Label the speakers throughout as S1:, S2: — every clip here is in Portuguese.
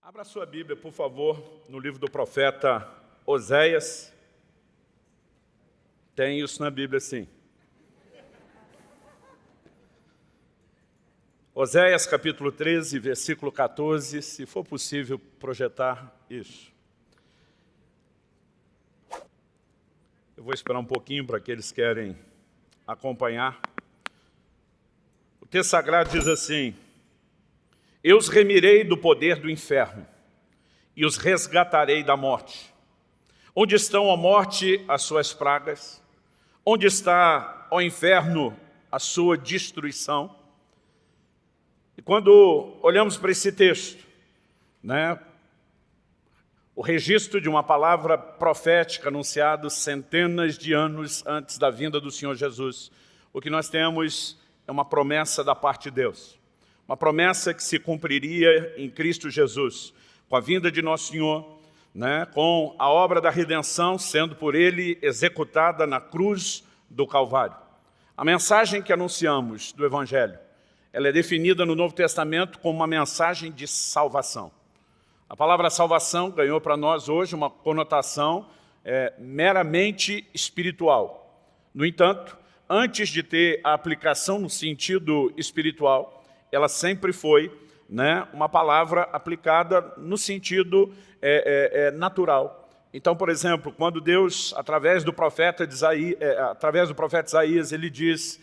S1: Abra sua Bíblia, por favor, no livro do profeta Oséias. Tem isso na Bíblia, sim. Oséias, capítulo 13, versículo 14, se for possível projetar isso. Eu vou esperar um pouquinho para aqueles que querem acompanhar. O texto sagrado diz assim: Eu os remirei do poder do inferno e os resgatarei da morte. Onde estão, ó morte, as suas pragas? Onde está, ó inferno, a sua destruição? E quando olhamos para esse texto, o registro de uma palavra profética anunciada centenas de anos antes da vinda do Senhor Jesus, o que nós temos é uma promessa da parte de Deus. Uma promessa que se cumpriria em Cristo Jesus, com a vinda de nosso Senhor, com a obra da redenção sendo por Ele executada na cruz do Calvário. A mensagem que anunciamos do Evangelho, ela é definida no Novo Testamento como uma mensagem de salvação. A palavra salvação ganhou para nós hoje uma conotação meramente espiritual. No entanto, antes de ter a aplicação no sentido espiritual, ela sempre foi uma palavra aplicada no sentido natural. Então, por exemplo, quando Deus, através do profeta Isaías, ele diz,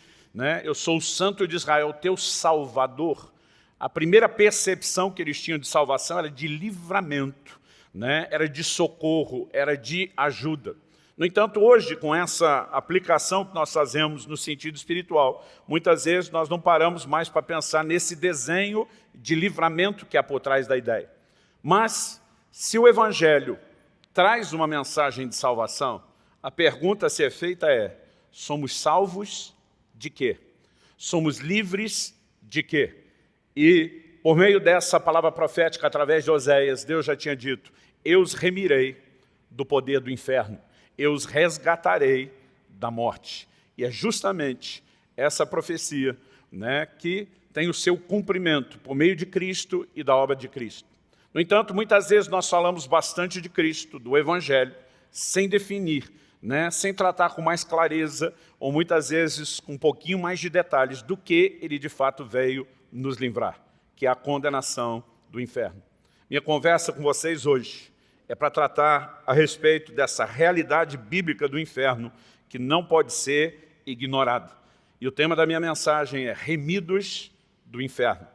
S1: eu sou o Santo de Israel, teu Salvador. A primeira percepção que eles tinham de salvação era de livramento, era de socorro, era de ajuda. No entanto, hoje, com essa aplicação que nós fazemos no sentido espiritual, muitas vezes nós não paramos mais para pensar nesse desenho de livramento que há por trás da ideia. Mas, se o Evangelho traz uma mensagem de salvação, a pergunta a ser feita é: somos salvos de quê? Somos livres de quê? E, por meio dessa palavra profética, através de Oséias, Deus já tinha dito: eu os remirei do poder do inferno, eu os resgatarei da morte. E é justamente essa profecia que tem o seu cumprimento por meio de Cristo e da obra de Cristo. No entanto, muitas vezes nós falamos bastante de Cristo, do Evangelho, sem definir, sem tratar com mais clareza, ou muitas vezes com um pouquinho mais de detalhes do que ele de fato veio nos livrar, que é a condenação do inferno. Minha conversa com vocês hoje é para tratar a respeito dessa realidade bíblica do inferno que não pode ser ignorada. E o tema da minha mensagem é remidos do inferno.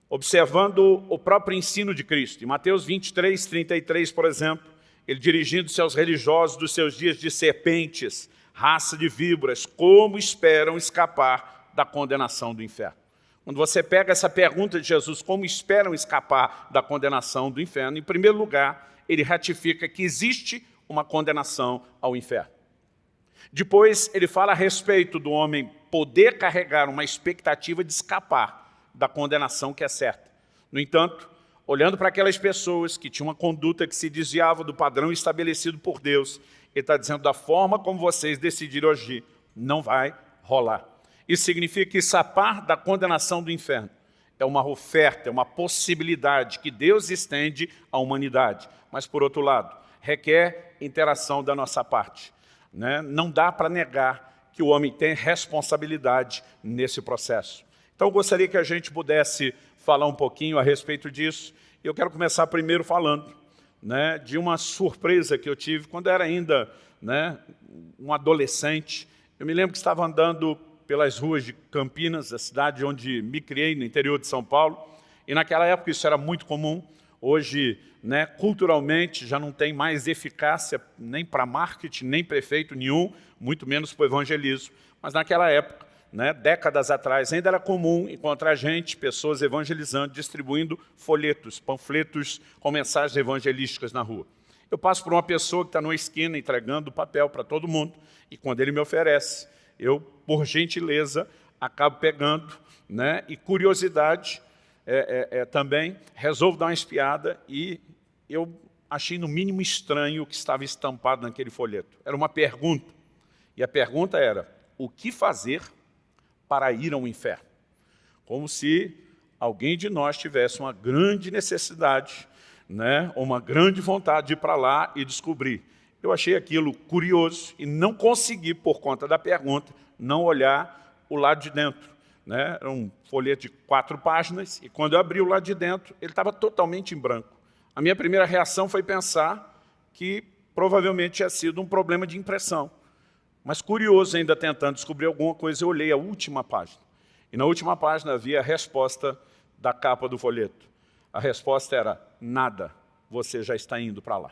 S1: Observando o próprio ensino de Cristo, em Mateus 23, 33, por exemplo, ele dirigindo-se aos religiosos dos seus dias de serpentes, raça de víboras, como esperam escapar da condenação do inferno? Quando você pega essa pergunta de Jesus, como esperam escapar da condenação do inferno, em primeiro lugar, ele ratifica que existe uma condenação ao inferno. Depois, ele fala a respeito do homem poder carregar uma expectativa de escapar da condenação que é certa. No entanto, olhando para aquelas pessoas que tinham uma conduta que se desviava do padrão estabelecido por Deus, ele está dizendo: da forma como vocês decidiram agir, não vai rolar. Isso significa que escapar da condenação do inferno é uma oferta, é uma possibilidade que Deus estende à humanidade. Mas, por outro lado, requer interação da nossa parte. Não dá para negar que o homem tem responsabilidade nesse processo. Então, eu gostaria que a gente pudesse falar um pouquinho a respeito disso. Eu quero começar primeiro falando de uma surpresa que eu tive quando era ainda um adolescente. Eu me lembro que estava andando pelas ruas de Campinas, a cidade onde me criei, no interior de São Paulo, e naquela época isso era muito comum. Hoje, culturalmente, já não tem mais eficácia nem para marketing, nem para efeito nenhum, muito menos para o evangelismo. Mas naquela época, décadas atrás, ainda era comum encontrar pessoas evangelizando, distribuindo folhetos, panfletos com mensagens evangelísticas na rua. Eu passo por uma pessoa que está numa esquina entregando papel para todo mundo, e quando ele me oferece, eu, por gentileza, acabo pegando, e curiosidade também, resolvo dar uma espiada, e eu achei no mínimo estranho o que estava estampado naquele folheto. Era uma pergunta, e a pergunta era: o que fazer para ir ao inferno? Como se alguém de nós tivesse uma grande necessidade, né, uma grande vontade de ir para lá e descobrir. Eu achei aquilo curioso e não consegui, por conta da pergunta, não olhar o lado de dentro. Né? Era um folheto de 4 páginas e quando eu abri o lado de dentro, ele estava totalmente em branco. A minha primeira reação foi pensar que provavelmente tinha sido um problema de impressão. Mas curioso, ainda tentando descobrir alguma coisa, eu olhei a última página. E na última página havia a resposta da capa do folheto. A resposta era: nada, você já está indo para lá.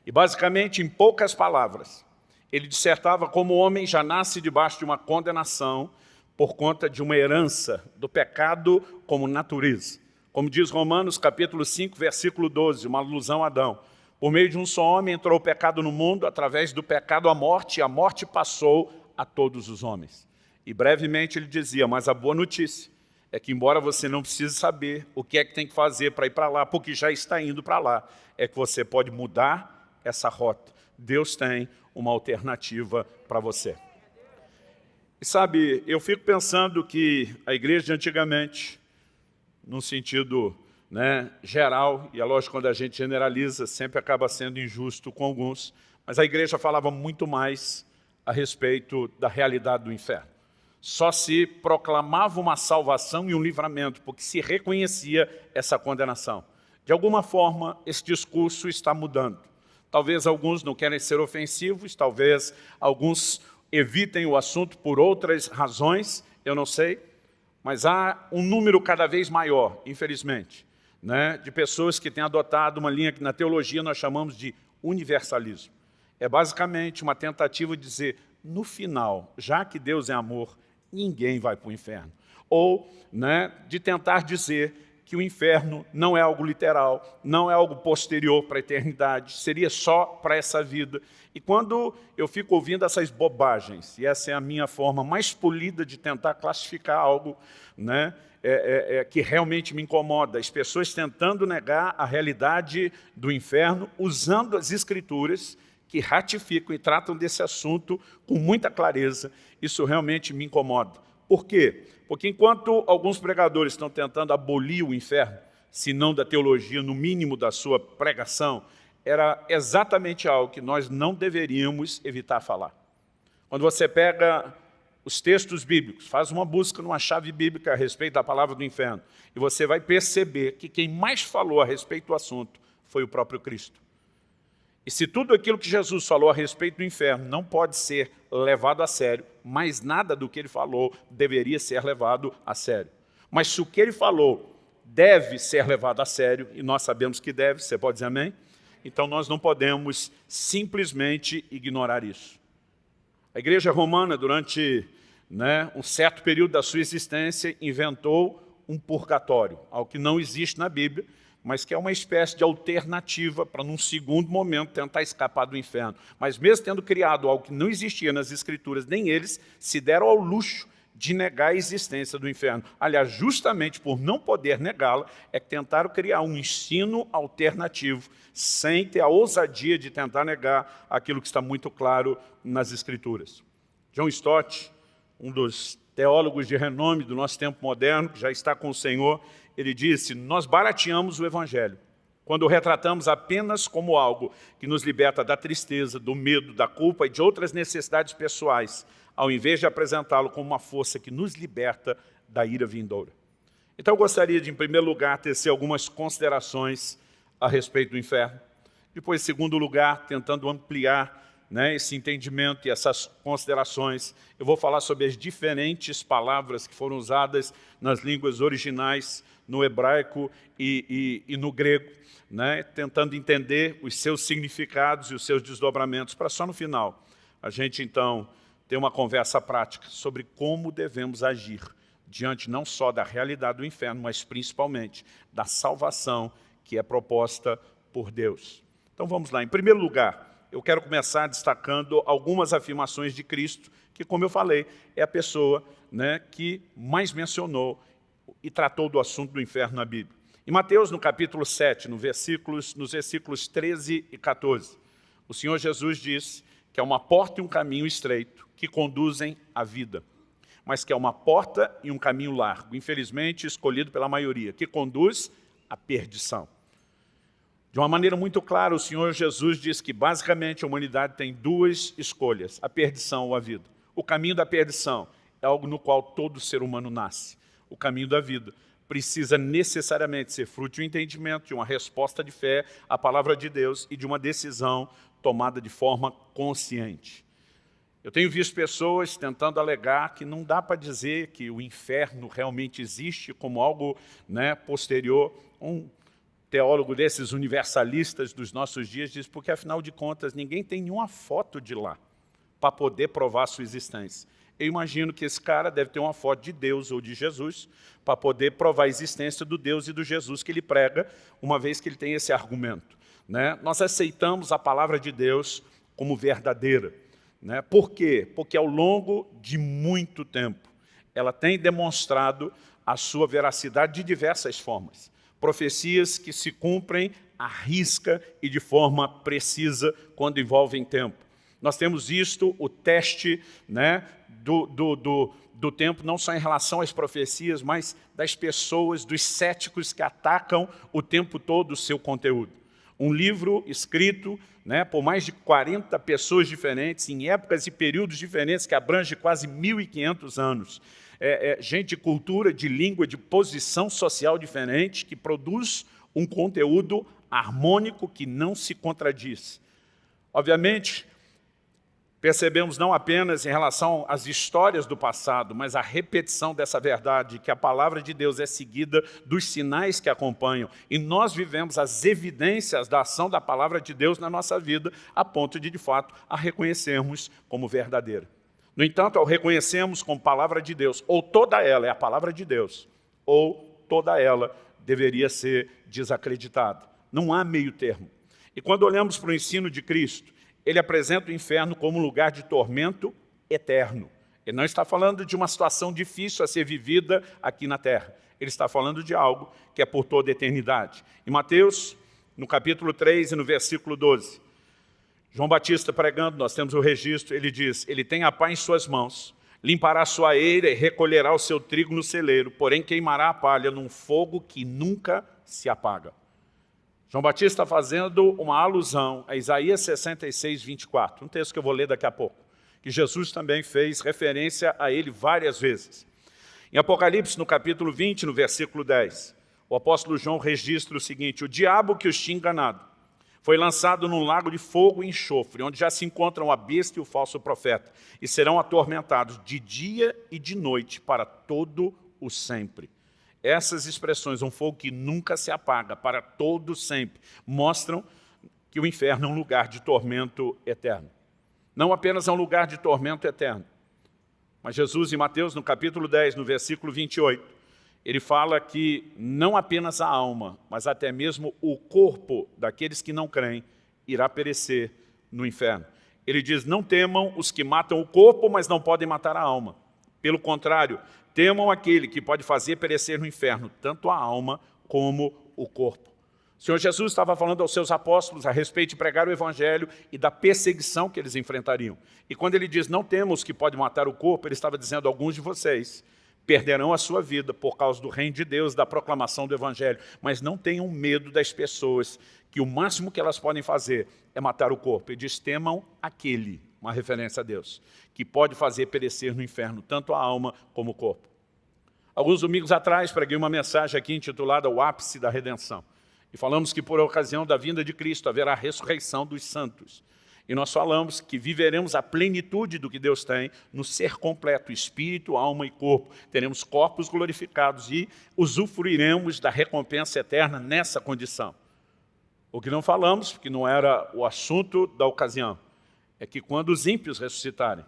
S1: E basicamente, em poucas palavras, ele dissertava como o homem já nasce debaixo de uma condenação por conta de uma herança do pecado como natureza. Como diz Romanos capítulo 5, versículo 12, uma alusão a Adão. Por meio de um só homem entrou o pecado no mundo, através do pecado a morte passou a todos os homens. E brevemente ele dizia, mas a boa notícia é que, embora você não precise saber o que é que tem que fazer para ir para lá, porque já está indo para lá, é que você pode mudar essa rota. Deus tem uma alternativa para você. E sabe, eu fico pensando que a igreja de antigamente, num sentido, né, geral, e é lógico, quando a gente generaliza, sempre acaba sendo injusto com alguns, mas a igreja falava muito mais a respeito da realidade do inferno. Só se proclamava uma salvação e um livramento, porque se reconhecia essa condenação. De alguma forma, esse discurso está mudando. Talvez alguns não querem ser ofensivos, talvez alguns evitem o assunto por outras razões, eu não sei, mas há um número cada vez maior, infelizmente, né, de pessoas que têm adotado uma linha que na teologia nós chamamos de universalismo. É basicamente uma tentativa de dizer, no final, já que Deus é amor, ninguém vai para o inferno. Ou, né, de tentar dizer que o inferno não é algo literal, não é algo posterior para a eternidade, seria só para essa vida. E quando eu fico ouvindo essas bobagens, e essa é a minha forma mais polida de tentar classificar algo, né, que realmente me incomoda, as pessoas tentando negar a realidade do inferno, usando as Escrituras, que ratificam e tratam desse assunto com muita clareza, isso realmente me incomoda. Por quê? Porque enquanto alguns pregadores estão tentando abolir o inferno, se não da teologia, no mínimo da sua pregação, era exatamente algo que nós não deveríamos evitar falar. Quando você pega os textos bíblicos, faz uma busca numa chave bíblica a respeito da palavra do inferno, e você vai perceber que quem mais falou a respeito do assunto foi o próprio Cristo. E se tudo aquilo que Jesus falou a respeito do inferno não pode ser levado a sério, mais nada do que ele falou deveria ser levado a sério. Mas se o que ele falou deve ser levado a sério, e nós sabemos que deve, você pode dizer amém? Então nós não podemos simplesmente ignorar isso. A igreja romana, durante, né, um certo período da sua existência, inventou um purgatório, algo que não existe na Bíblia, mas que é uma espécie de alternativa para, num segundo momento, tentar escapar do inferno. Mas mesmo tendo criado algo que não existia nas Escrituras, nem eles se deram ao luxo de negar a existência do inferno. Aliás, justamente por não poder negá-la, é que tentaram criar um ensino alternativo, sem ter a ousadia de tentar negar aquilo que está muito claro nas Escrituras. John Stott, um dos teólogos de renome do nosso tempo moderno, que já está com o Senhor, ele disse, nós barateamos o Evangelho quando o retratamos apenas como algo que nos liberta da tristeza, do medo, da culpa e de outras necessidades pessoais, ao invés de apresentá-lo como uma força que nos liberta da ira vindoura. Então eu gostaria de, em primeiro lugar, tecer algumas considerações a respeito do inferno. Depois, em segundo lugar, tentando ampliar, né, esse entendimento e essas considerações, eu vou falar sobre as diferentes palavras que foram usadas nas línguas originais, no hebraico e no grego, né, tentando entender os seus significados e os seus desdobramentos, para só no final a gente, então, ter uma conversa prática sobre como devemos agir diante não só da realidade do inferno, mas principalmente da salvação que é proposta por Deus. Então vamos lá. Em primeiro lugar, eu quero começar destacando algumas afirmações de Cristo, que, como eu falei, é a pessoa, né, que mais mencionou e tratou do assunto do inferno na Bíblia. Em Mateus, no capítulo 7, nos versículos 13 e 14, o Senhor Jesus diz que é uma porta e um caminho estreito que conduzem à vida. mas que é uma porta e um caminho largo, infelizmente escolhido pela maioria, que conduz à perdição. De uma maneira muito clara, o Senhor Jesus diz que basicamente a humanidade tem duas escolhas, a perdição ou a vida. O caminho da perdição é algo no qual todo ser humano nasce. O caminho da vida precisa necessariamente ser fruto de um entendimento, de uma resposta de fé à palavra de Deus e de uma decisão tomada de forma consciente. Eu tenho visto pessoas tentando alegar que não dá para dizer que o inferno realmente existe como algo, posterior. Um teólogo desses universalistas dos nossos dias diz, porque afinal de contas ninguém tem nenhuma foto de lá para poder provar a sua existência. Eu imagino que esse cara deve ter uma foto de Deus ou de Jesus para poder provar a existência do Deus e do Jesus que ele prega, uma vez que ele tem esse argumento. Nós aceitamos a palavra de Deus como verdadeira. Por quê? Porque ao longo de muito tempo, ela tem demonstrado a sua veracidade de diversas formas. Profecias que se cumprem à risca e de forma precisa quando envolvem tempo. Nós temos visto o teste do tempo, não só em relação às profecias, mas das pessoas, dos céticos que atacam o tempo todo o seu conteúdo. Um livro escrito por mais de 40 pessoas diferentes, em épocas e períodos diferentes, que abrange quase 1.500 anos. Gente de cultura, de língua, de posição social diferente, que produz um conteúdo harmônico que não se contradiz. Obviamente, percebemos não apenas em relação às histórias do passado, mas a repetição dessa verdade, que a palavra de Deus é seguida dos sinais que acompanham. E nós vivemos as evidências da ação da palavra de Deus na nossa vida, a ponto de fato, a reconhecermos como verdadeira. No entanto, ao reconhecermos como palavra de Deus, ou toda ela é a palavra de Deus, ou toda ela deveria ser desacreditada. Não há meio termo. E quando olhamos para o ensino de Cristo, ele apresenta o inferno como um lugar de tormento eterno. Ele não está falando de uma situação difícil a ser vivida aqui na terra. Ele está falando de algo que é por toda a eternidade. Em Mateus, no capítulo 3 e no versículo 12, João Batista pregando, nós temos o registro, ele diz, ele tem a pá em suas mãos, limpará a sua eira e recolherá o seu trigo no celeiro, porém queimará a palha num fogo que nunca se apaga. João Batista está fazendo uma alusão a Isaías 66, 24, um texto que eu vou ler daqui a pouco, que Jesus também fez referência a ele várias vezes. Em Apocalipse, no capítulo 20, no versículo 10, o apóstolo João registra o seguinte, o diabo que os tinha enganado foi lançado num lago de fogo e enxofre, onde já se encontram a besta e o falso profeta, e serão atormentados de dia e de noite para todo o sempre. Essas expressões, um fogo que nunca se apaga, para todo sempre, mostram que o inferno é um lugar de tormento eterno. Não apenas é um lugar de tormento eterno, mas Jesus, em Mateus, no capítulo 10, no versículo 28, ele fala que não apenas a alma, mas até mesmo o corpo daqueles que não creem irá perecer no inferno. Ele diz, não temam os que matam o corpo, mas não podem matar a alma. Pelo contrário, temam aquele que pode fazer perecer no inferno, tanto a alma como o corpo. O Senhor Jesus estava falando aos seus apóstolos a respeito de pregar o evangelho e da perseguição que eles enfrentariam. E quando ele diz, não temos que pode matar o corpo, ele estava dizendo, alguns de vocês perderão a sua vida por causa do reino de Deus, da proclamação do evangelho. Mas não tenham medo das pessoas, que o máximo que elas podem fazer é matar o corpo. Ele diz, temam aquele, uma referência a Deus, que pode fazer perecer no inferno, tanto a alma como o corpo. Alguns domingos atrás, preguei uma mensagem aqui intitulada O Ápice da Redenção. E falamos que por ocasião da vinda de Cristo haverá a ressurreição dos santos. E nós falamos que viveremos a plenitude do que Deus tem no ser completo, espírito, alma e corpo. Teremos corpos glorificados e usufruiremos da recompensa eterna nessa condição. O que não falamos, porque não era o assunto da ocasião, é que quando os ímpios ressuscitarem,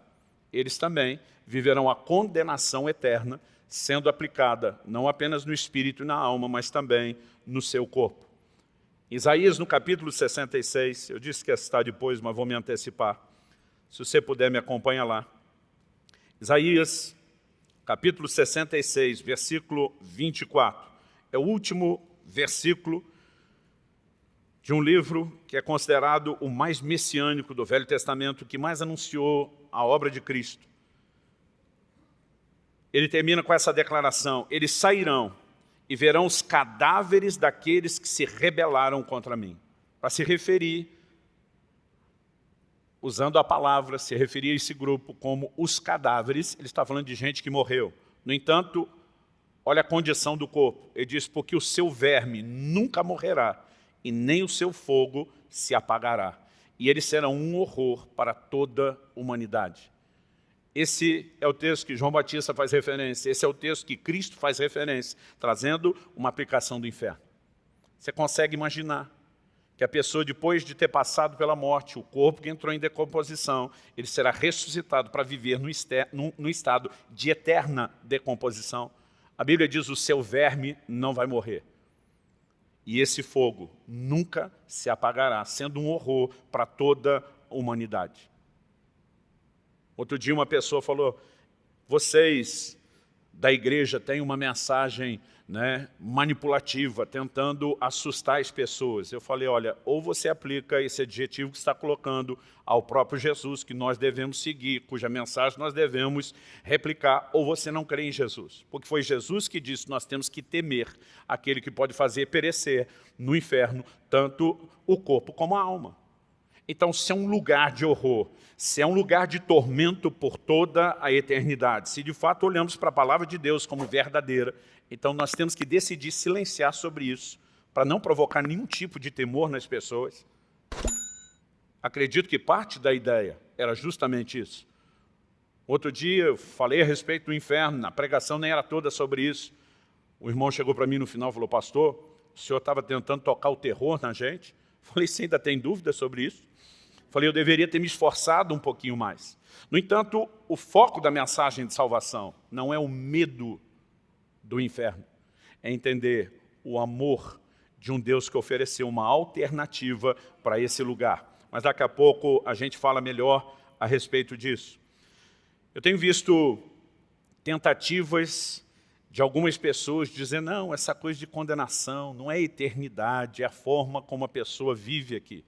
S1: eles também viverão a condenação eterna, sendo aplicada não apenas no espírito e na alma, mas também no seu corpo. Isaías, no capítulo 66, eu disse que ia citar depois, mas vou me antecipar. Se você puder, me acompanha lá. Isaías, capítulo 66, versículo 24. É o último versículo de um livro que é considerado o mais messiânico do Velho Testamento, que mais anunciou a obra de Cristo. ele termina com essa declaração: eles sairão e verão os cadáveres daqueles que se rebelaram contra mim. Para se referir, usando a palavra, se referir a esse grupo como os cadáveres, ele está falando de gente que morreu. No entanto, olha a condição do corpo. Ele diz: porque o seu verme nunca morrerá, e nem o seu fogo se apagará. E eles serão um horror para toda a humanidade. Esse é o texto que João Batista faz referência, esse é o texto que Cristo faz referência, trazendo uma aplicação do inferno. Você consegue imaginar que a pessoa, depois de ter passado pela morte, o corpo que entrou em decomposição, ele será ressuscitado para viver no estado de eterna decomposição. A Bíblia diz: o seu verme não vai morrer. E esse fogo nunca se apagará, sendo um horror para toda a humanidade. Outro dia uma pessoa falou: vocês da igreja têm uma mensagem, né, manipulativa, tentando assustar as pessoas. Eu falei: olha, ou você aplica esse adjetivo que está colocando ao próprio Jesus, que nós devemos seguir, cuja mensagem nós devemos replicar, ou você não crê em Jesus. Porque foi Jesus que disse: nós temos que temer aquele que pode fazer perecer no inferno tanto o corpo como a alma. Então, se é um lugar de horror, se é um lugar de tormento por toda a eternidade, se de fato olhamos para a palavra de Deus como verdadeira, então nós temos que decidir silenciar sobre isso, para não provocar nenhum tipo de temor nas pessoas. Acredito que parte da ideia era justamente isso. Outro dia eu falei a respeito do inferno, a pregação nem era toda sobre isso. O irmão chegou para mim no final e falou: pastor, o senhor estava tentando tocar o terror na gente? Falei: você ainda tem dúvida sobre isso? Falei: eu deveria ter me esforçado um pouquinho mais. No entanto, o foco da mensagem de salvação não é o medo do inferno, é entender o amor de um Deus que ofereceu uma alternativa para esse lugar. Mas daqui a pouco a gente fala melhor a respeito disso. Eu tenho visto tentativas de algumas pessoas dizer: não, essa coisa de condenação não é eternidade, é a forma como a pessoa vive aqui.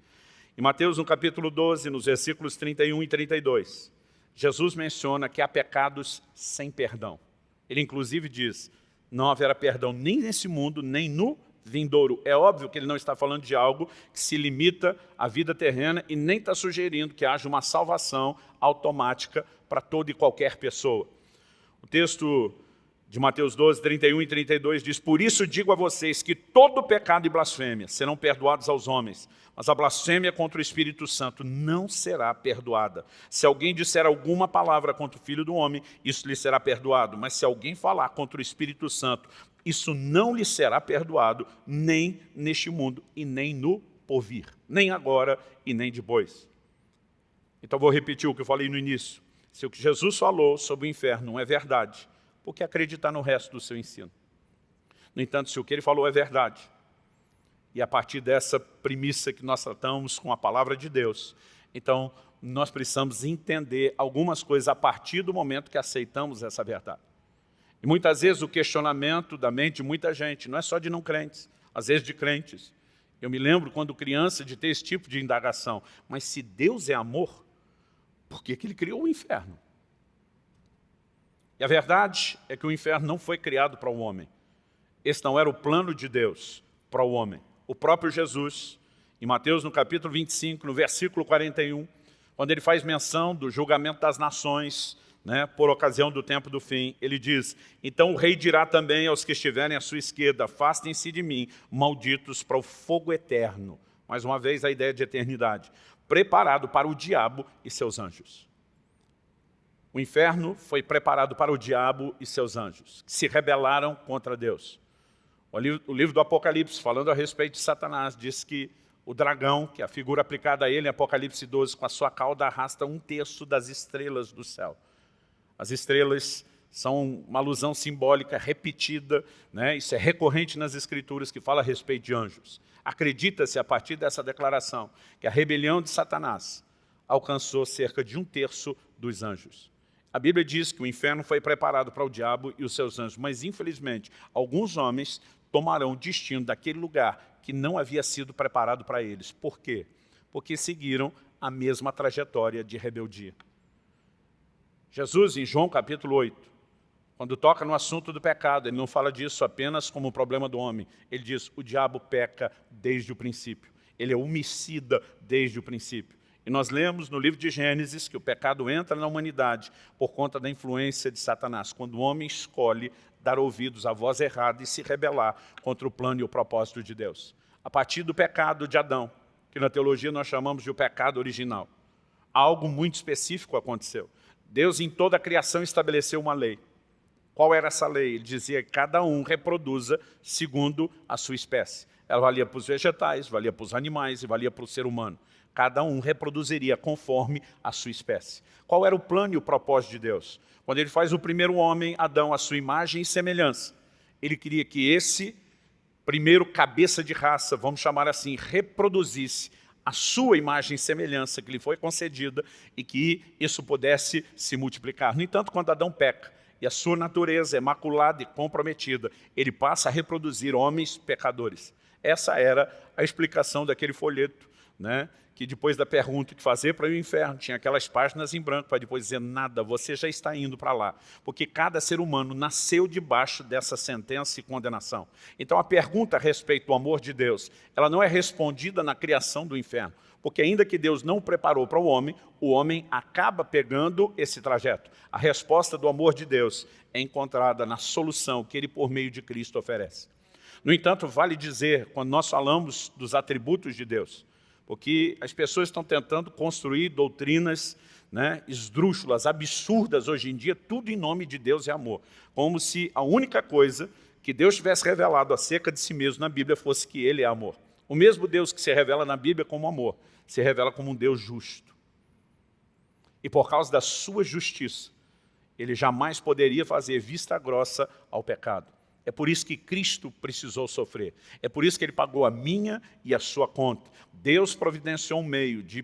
S1: Em Mateus, no capítulo 12, nos versículos 31 e 32, Jesus menciona que há pecados sem perdão. Ele inclusive diz: não haverá perdão nem nesse mundo, nem no vindouro. É óbvio que ele não está falando de algo que se limita à vida terrena e nem está sugerindo que haja uma salvação automática para toda e qualquer pessoa. O texto de Mateus 12, 31 e 32 diz: por isso digo a vocês que todo pecado e blasfêmia serão perdoados aos homens, mas a blasfêmia contra o Espírito Santo não será perdoada. Se alguém disser alguma palavra contra o Filho do Homem, isso lhe será perdoado. Mas se alguém falar contra o Espírito Santo, isso não lhe será perdoado, nem neste mundo e nem no porvir, nem agora e nem depois. Então vou repetir o que eu falei no início. Se o que Jesus falou sobre o inferno não é verdade, por que acreditar no resto do seu ensino? No entanto, se o que ele falou é verdade, e a partir dessa premissa que nós tratamos com a palavra de Deus, então nós precisamos entender algumas coisas a partir do momento que aceitamos essa verdade. E muitas vezes o questionamento da mente de muita gente não é só de não crentes, às vezes de crentes. Eu me lembro quando criança de ter esse tipo de indagação: mas se Deus é amor, por que ele criou o inferno? E a verdade é que o inferno não foi criado para o homem. Esse não era o plano de Deus para o homem. O próprio Jesus, em Mateus, no capítulo 25, no versículo 41, quando ele faz menção do julgamento das nações, né, por ocasião do tempo do fim, ele diz: então o rei dirá também aos que estiverem à sua esquerda: afastem-se de mim, malditos, para o fogo eterno. Mais uma vez a ideia de eternidade, preparado para o diabo e seus anjos. O inferno foi preparado para o diabo e seus anjos, que se rebelaram contra Deus. O livro do Apocalipse, falando a respeito de Satanás, diz que o dragão, que é a figura aplicada a ele em Apocalipse 12, com a sua cauda arrasta 1/3 das estrelas do céu. As estrelas são uma alusão simbólica repetida, né? Isso é recorrente nas Escrituras, que fala a respeito de anjos. Acredita-se, a partir dessa declaração, que a rebelião de Satanás alcançou cerca de 1/3 dos anjos. A Bíblia diz que o inferno foi preparado para o diabo e os seus anjos, mas infelizmente alguns homens tomarão o destino daquele lugar que não havia sido preparado para eles. Por quê? Porque seguiram a mesma trajetória de rebeldia. Jesus, em João capítulo 8, Quando toca no assunto do pecado, ele não fala disso apenas como um problema do homem. Ele diz, o diabo peca desde o princípio. Ele é homicida desde o princípio. E nós lemos no livro de Gênesis que o pecado entra na humanidade por conta da influência de Satanás, quando o homem escolhe dar ouvidos à voz errada e se rebelar contra o plano e o propósito de Deus. A partir do pecado de Adão, que na teologia nós chamamos de o pecado original, algo muito específico aconteceu. Deus em toda a criação estabeleceu uma lei. Qual era essa lei? Ele dizia que cada um reproduza segundo a sua espécie. Ela valia para os vegetais, valia para os animais e valia para o ser humano. Cada um reproduziria conforme a sua espécie. Qual era o plano e o propósito de Deus? Quando ele faz o primeiro homem, Adão, à sua imagem e semelhança, ele queria que esse primeiro cabeça de raça, vamos chamar assim, reproduzisse a sua imagem e semelhança que lhe foi concedida e que isso pudesse se multiplicar. No entanto, quando Adão peca e a sua natureza é maculada e comprometida, ele passa a reproduzir homens pecadores. Essa era a explicação daquele folheto, né? Que depois da pergunta que fazer para o inferno, tinha aquelas páginas em branco para depois dizer nada, você já está indo para lá. Porque cada ser humano nasceu debaixo dessa sentença e condenação. Então a pergunta a respeito do amor de Deus, ela não é respondida na criação do inferno. Porque ainda que Deus não o preparou para o homem acaba pegando esse trajeto. A resposta do amor de Deus é encontrada na solução que Ele, por meio de Cristo, oferece. No entanto, vale dizer, quando nós falamos dos atributos de Deus, porque as pessoas estão tentando construir doutrinas, né, esdrúxulas, absurdas hoje em dia, tudo em nome de Deus e amor. Como se a única coisa que Deus tivesse revelado acerca de si mesmo na Bíblia fosse que Ele é amor. O mesmo Deus que se revela na Bíblia como amor, se revela como um Deus justo. E por causa da sua justiça, Ele jamais poderia fazer vista grossa ao pecado. É por isso que Cristo precisou sofrer. É por isso que Ele pagou a minha e a sua conta. Deus providenciou um meio de,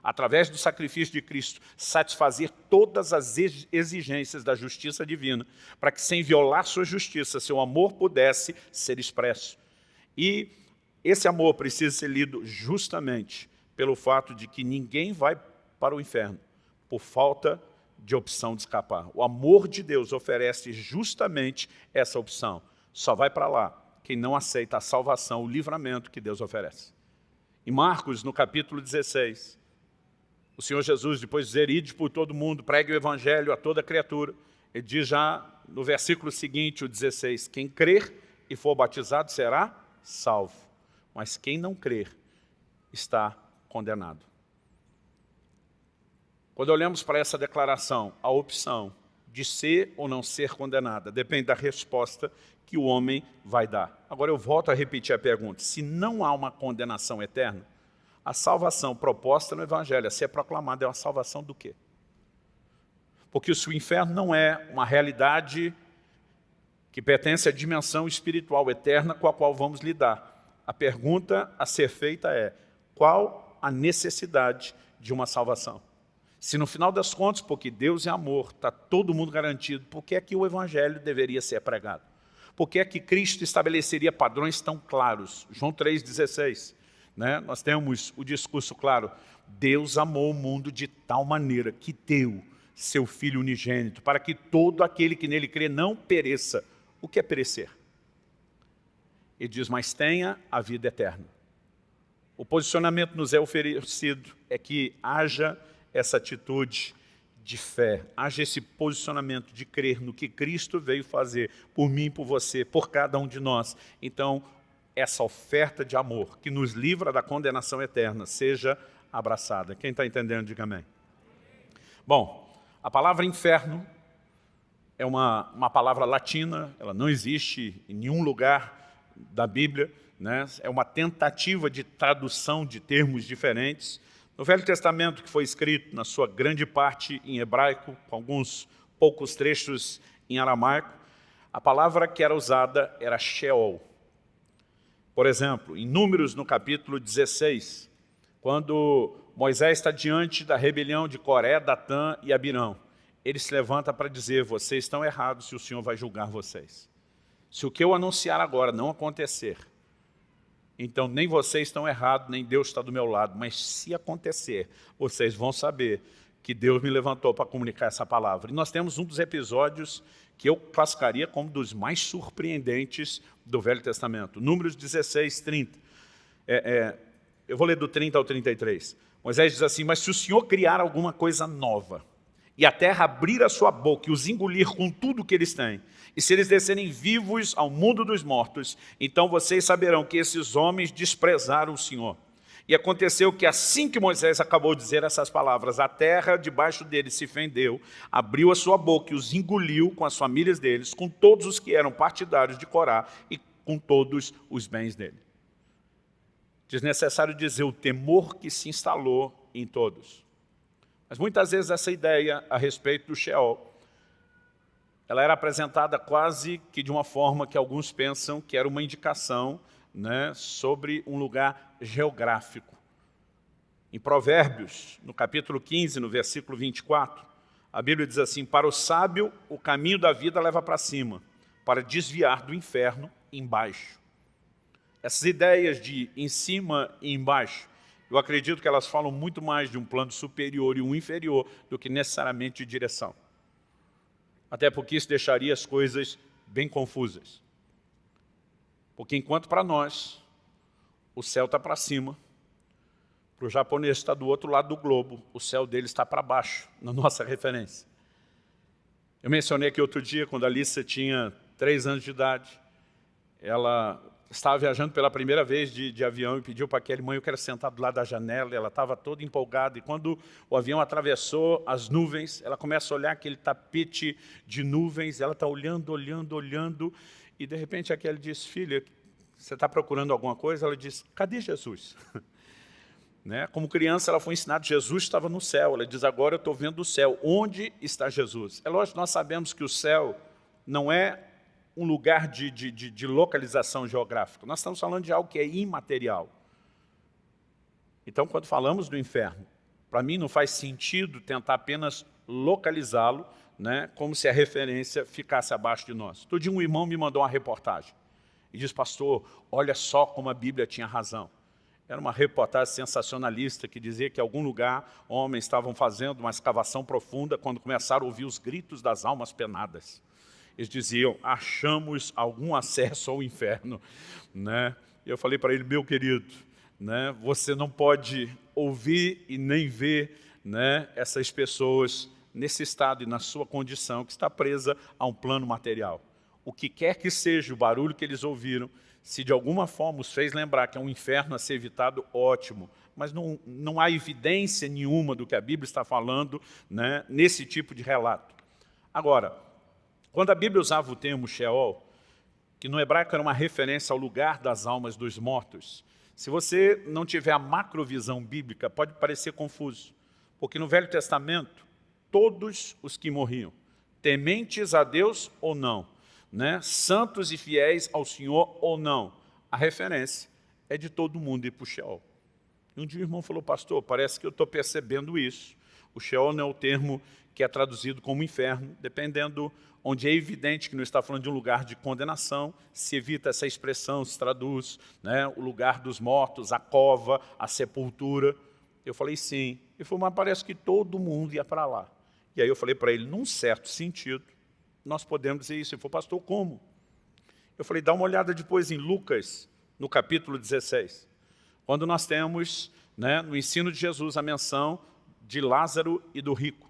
S1: através do sacrifício de Cristo, satisfazer todas as exigências da justiça divina, para que, sem violar sua justiça, seu amor pudesse ser expresso. E esse amor precisa ser lido justamente pelo fato de que ninguém vai para o inferno por falta de opção de escapar. O amor de Deus oferece justamente essa opção. Só vai para lá quem não aceita a salvação, o livramento que Deus oferece. Em Marcos, no capítulo 16, o Senhor Jesus, depois de dizer, ide por todo mundo, pregue o evangelho a toda criatura, ele diz já no versículo seguinte, o 16, quem crer e for batizado será salvo, mas quem não crer está condenado. Quando olhamos para essa declaração, a opção de ser ou não ser condenada depende da resposta que o homem vai dar. Agora eu volto a repetir a pergunta, se não há uma condenação eterna, a salvação proposta no Evangelho a ser proclamada é uma salvação do quê? Porque se o inferno não é uma realidade que pertence à dimensão espiritual eterna com a qual vamos lidar, a pergunta a ser feita é, qual a necessidade de uma salvação? Se no final das contas, porque Deus é amor, está todo mundo garantido, por que é que o Evangelho deveria ser pregado? Por que é que Cristo estabeleceria padrões tão claros? João 3,16, né? Nós temos o discurso claro, Deus amou o mundo de tal maneira que deu seu Filho unigênito, para que todo aquele que nele crê não pereça. O que é perecer? Ele diz, mas tenha a vida eterna. O posicionamento nos é oferecido é que haja essa atitude de fé, haja esse posicionamento de crer no que Cristo veio fazer por mim, por você, por cada um de nós. Então, essa oferta de amor que nos livra da condenação eterna seja abraçada. Quem está entendendo, diga amém. Bom, a palavra inferno é uma palavra latina, ela não existe em nenhum lugar da Bíblia, né? É uma tentativa de tradução de termos diferentes. No Velho Testamento, que foi escrito na sua grande parte em hebraico, com alguns poucos trechos em aramaico, a palavra que era usada era Sheol. Por exemplo, em Números, no capítulo 16, quando Moisés está diante da rebelião de Coré, Datã e Abirão, ele se levanta para dizer, vocês estão errados se o Senhor vai julgar vocês. Se o que eu anunciar agora não acontecer, então nem vocês estão errados, nem Deus está do meu lado, mas se acontecer, vocês vão saber que Deus me levantou para comunicar essa palavra. E nós temos um dos episódios que eu classificaria como dos mais surpreendentes do Velho Testamento. Números 16, 30. Eu vou ler do 30 ao 33. Moisés diz assim: mas se o Senhor criar alguma coisa nova, e a terra abrir a sua boca e os engolir com tudo que eles têm, e se eles descerem vivos ao mundo dos mortos, então vocês saberão que esses homens desprezaram o Senhor. E aconteceu que assim que Moisés acabou de dizer essas palavras, a terra debaixo deles se fendeu, abriu a sua boca e os engoliu com as famílias deles, com todos os que eram partidários de Corá e com todos os bens dele. Desnecessário dizer o temor que se instalou em todos. Mas muitas vezes essa ideia a respeito do Sheol, ela era apresentada quase que de uma forma que alguns pensam que era uma indicação, né, sobre um lugar geográfico. Em Provérbios, no capítulo 15, no versículo 24, a Bíblia diz assim: para o sábio, o caminho da vida leva para cima, para desviar do inferno embaixo. Essas ideias de em cima e embaixo, eu acredito que elas falam muito mais de um plano superior e um inferior do que necessariamente de direção. Até porque isso deixaria as coisas bem confusas. Porque enquanto para nós, o céu está para cima, para o japonês está do outro lado do globo, o céu dele está para baixo, na nossa referência. Eu mencionei aqui outro dia, quando a Alissa tinha 3 anos de idade, ela estava viajando pela primeira vez de avião e pediu para aquele: mãe, eu quero sentar do lado da janela. Ela estava toda empolgada, e quando o avião atravessou as nuvens, ela começa a olhar aquele tapete de nuvens, ela está olhando, e de repente aquele diz: filha, você está procurando alguma coisa? Ela diz: cadê Jesus? Né? Como criança, ela foi ensinada: Jesus estava no céu. Ela diz: agora eu estou vendo o céu. Onde está Jesus? É lógico, nós sabemos que o céu não é um lugar de localização geográfica. Nós estamos falando de algo que é imaterial. Então, quando falamos do inferno, para mim não faz sentido tentar apenas localizá-lo, né, como se a referência ficasse abaixo de nós. Todo dia um irmão me mandou uma reportagem e diz: pastor, olha só como a Bíblia tinha razão. Era uma reportagem sensacionalista que dizia que em algum lugar homens estavam fazendo uma escavação profunda quando começaram a ouvir os gritos das almas penadas. Eles diziam: achamos algum acesso ao inferno. Né? E eu falei para ele: meu querido, né, você não pode ouvir e nem ver, né, essas pessoas nesse estado e na sua condição que está presa a um plano material. O que quer que seja o barulho que eles ouviram, se de alguma forma os fez lembrar que é um inferno a ser evitado, ótimo. Mas não há evidência nenhuma do que a Bíblia está falando, né, nesse tipo de relato. Agora, quando a Bíblia usava o termo Sheol, que no hebraico era uma referência ao lugar das almas dos mortos, se você não tiver a macrovisão bíblica, pode parecer confuso. Porque no Velho Testamento, todos os que morriam, tementes a Deus ou não, né, santos e fiéis ao Senhor ou não, a referência é de todo mundo ir para o Sheol. E um dia o irmão falou: pastor, parece que eu estou percebendo isso. O Sheol não é o termo que é traduzido como inferno, dependendo onde é evidente que não está falando de um lugar de condenação, se evita essa expressão, se traduz, né, o lugar dos mortos, a cova, a sepultura. Eu falei: sim. Ele falou: mas parece que todo mundo ia para lá. E aí eu falei para ele: num certo sentido, nós podemos dizer isso. Ele falou: pastor, como? Eu falei: dá uma olhada depois em Lucas, no capítulo 16, quando nós temos, né, no ensino de Jesus, a menção de Lázaro e do rico.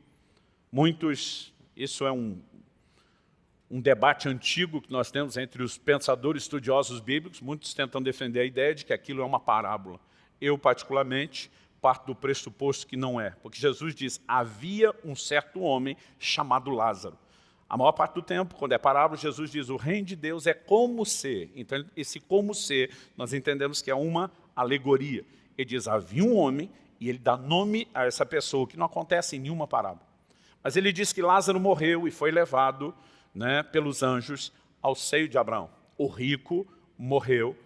S1: Isso é um debate antigo que nós temos entre os pensadores estudiosos bíblicos, muitos tentam defender a ideia de que aquilo é uma parábola. Eu, particularmente, parto do pressuposto que não é, porque Jesus diz: havia um certo homem chamado Lázaro. A maior parte do tempo, quando é parábola, Jesus diz: o reino de Deus é como ser. Então, esse como ser, nós entendemos que é uma alegoria. Ele diz: havia um homem, e ele dá nome a essa pessoa, que não acontece em nenhuma parábola. Mas ele diz que Lázaro morreu e foi levado, né, pelos anjos ao seio de Abraão. O rico morreu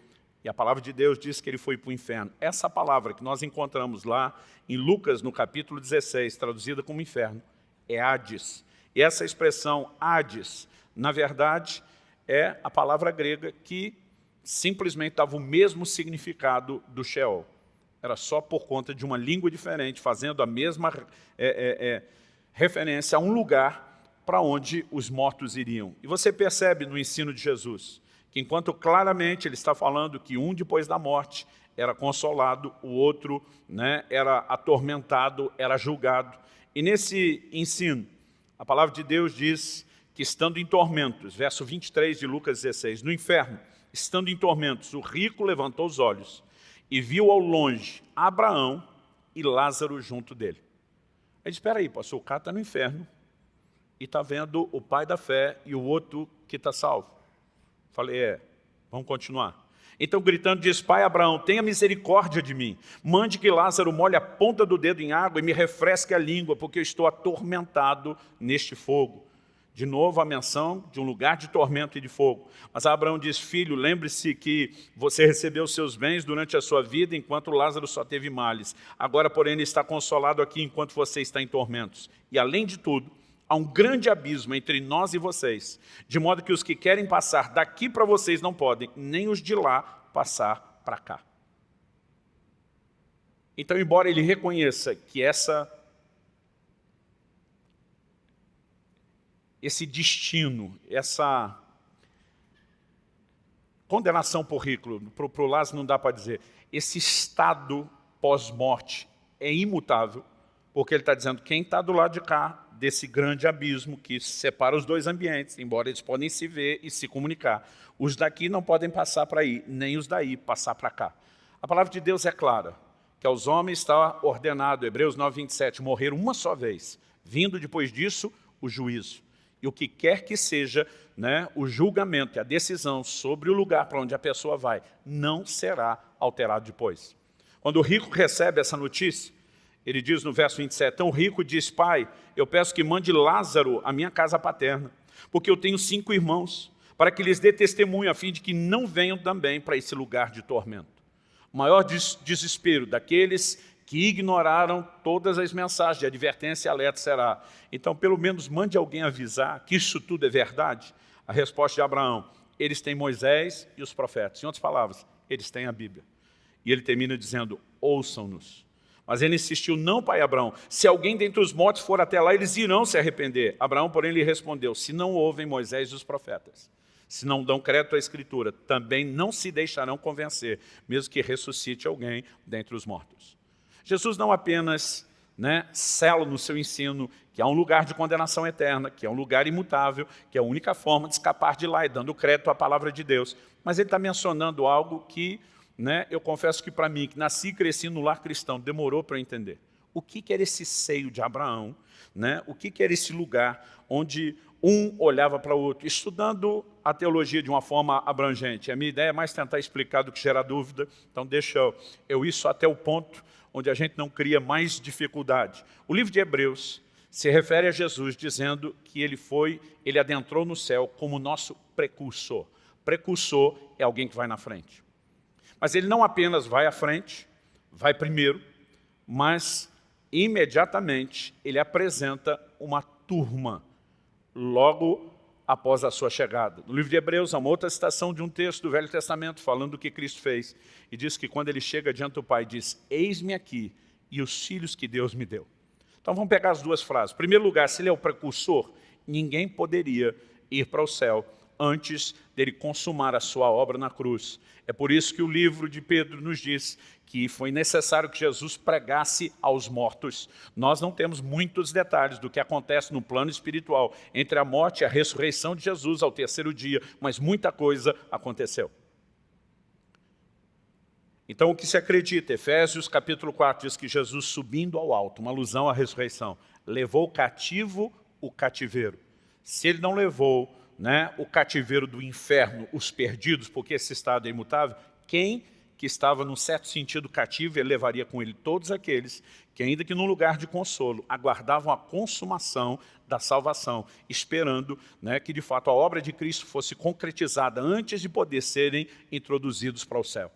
S1: e a palavra de Deus diz que ele foi para o inferno. Essa palavra que nós encontramos lá em Lucas, no capítulo 16, traduzida como inferno, é Hades. E essa expressão Hades, na verdade, é a palavra grega que simplesmente dava o mesmo significado do Sheol. era só por conta de uma língua diferente, fazendo a mesma referência a um lugar para onde os mortos iriam. E você percebe no ensino de Jesus que enquanto claramente ele está falando que um depois da morte era consolado, o outro, era atormentado, era julgado. E nesse ensino, a palavra de Deus diz que estando em tormentos, verso 23 de Lucas 16, no inferno, estando em tormentos, o rico levantou os olhos e viu ao longe Abraão e Lázaro junto dele. Ele disse, espera aí, pastor, o cara está no inferno e está vendo o pai da fé e o outro que está salvo. Falei, vamos continuar. Então, gritando, diz, pai Abraão, tenha misericórdia de mim. Mande que Lázaro molhe a ponta do dedo em água e me refresque a língua, porque eu estou atormentado neste fogo. De novo, a menção de um lugar de tormento e de fogo. Mas Abraão diz, filho, lembre-se que você recebeu seus bens durante a sua vida, enquanto Lázaro só teve males. Agora, porém, ele está consolado aqui enquanto você está em tormentos. E, além de tudo, há um grande abismo entre nós e vocês, de modo que os que querem passar daqui para vocês não podem, nem os de lá passar para cá. Então, embora ele reconheça que esse destino, essa condenação por rico, para o Lázaro não dá para dizer, esse estado pós-morte é imutável, porque ele está dizendo, quem está do lado de cá, desse grande abismo que separa os dois ambientes, embora eles podem se ver e se comunicar. Os daqui não podem passar para aí, nem os daí passar para cá. A palavra de Deus é clara, que aos homens está ordenado, Hebreus 9, 27, morrer uma só vez, vindo depois disso o juízo. E o que quer que seja, o julgamento e a decisão sobre o lugar para onde a pessoa vai, não será alterado depois. Quando o rico recebe essa notícia, ele diz no verso 27, então o rico diz, pai, eu peço que mande Lázaro à minha casa paterna, porque eu tenho 5 irmãos, para que lhes dê testemunho, a fim de que não venham também para esse lugar de tormento. O maior desespero daqueles que ignoraram todas as mensagens de advertência e alerta será, então pelo menos mande alguém avisar que isso tudo é verdade. A resposta de Abraão, eles têm Moisés e os profetas. Em outras palavras, eles têm a Bíblia. E ele termina dizendo, ouçam-nos. Mas ele insistiu, não, pai Abraão, se alguém dentre os mortos for até lá, eles irão se arrepender. Abraão, porém, lhe respondeu, se não ouvem Moisés e os profetas, se não dão crédito à Escritura, também não se deixarão convencer, mesmo que ressuscite alguém dentre os mortos. Jesus não apenas sela no seu ensino que há um lugar de condenação eterna, que é um lugar imutável, que é a única forma de escapar de lá e dando crédito à palavra de Deus, mas ele está mencionando algo que eu confesso que para mim, que nasci e cresci no lar cristão, demorou para eu entender. O que era esse seio de Abraão? O que era esse lugar onde um olhava para o outro? Estudando a teologia de uma forma abrangente. A minha ideia é mais tentar explicar do que gerar dúvida. Então deixa eu ir só até o ponto onde a gente não cria mais dificuldade. O livro de Hebreus se refere a Jesus dizendo que ele adentrou no céu como nosso precursor. Precursor é alguém que vai na frente. Mas ele não apenas vai à frente, vai primeiro, mas imediatamente ele apresenta uma turma logo após a sua chegada. No livro de Hebreus há uma outra citação de um texto do Velho Testamento falando do que Cristo fez. E diz que quando ele chega diante do Pai, diz, eis-me aqui e os filhos que Deus me deu. Então vamos pegar as duas frases. Em primeiro lugar, se ele é o precursor, ninguém poderia ir para o céu antes dele consumar a sua obra na cruz. É por isso que o livro de Pedro nos diz que foi necessário que Jesus pregasse aos mortos. Nós não temos muitos detalhes do que acontece no plano espiritual entre a morte e a ressurreição de Jesus ao terceiro dia, mas muita coisa aconteceu. Então o que se acredita, Efésios capítulo 4 diz que Jesus subindo ao alto, uma alusão à ressurreição, levou cativo o cativeiro. Se ele não levou o cativeiro do inferno, os perdidos, porque esse estado é imutável, quem que estava, num certo sentido, cativo, ele levaria com ele todos aqueles que, ainda que num lugar de consolo, aguardavam a consumação da salvação, esperando que, de fato, a obra de Cristo fosse concretizada antes de poder serem introduzidos para o céu.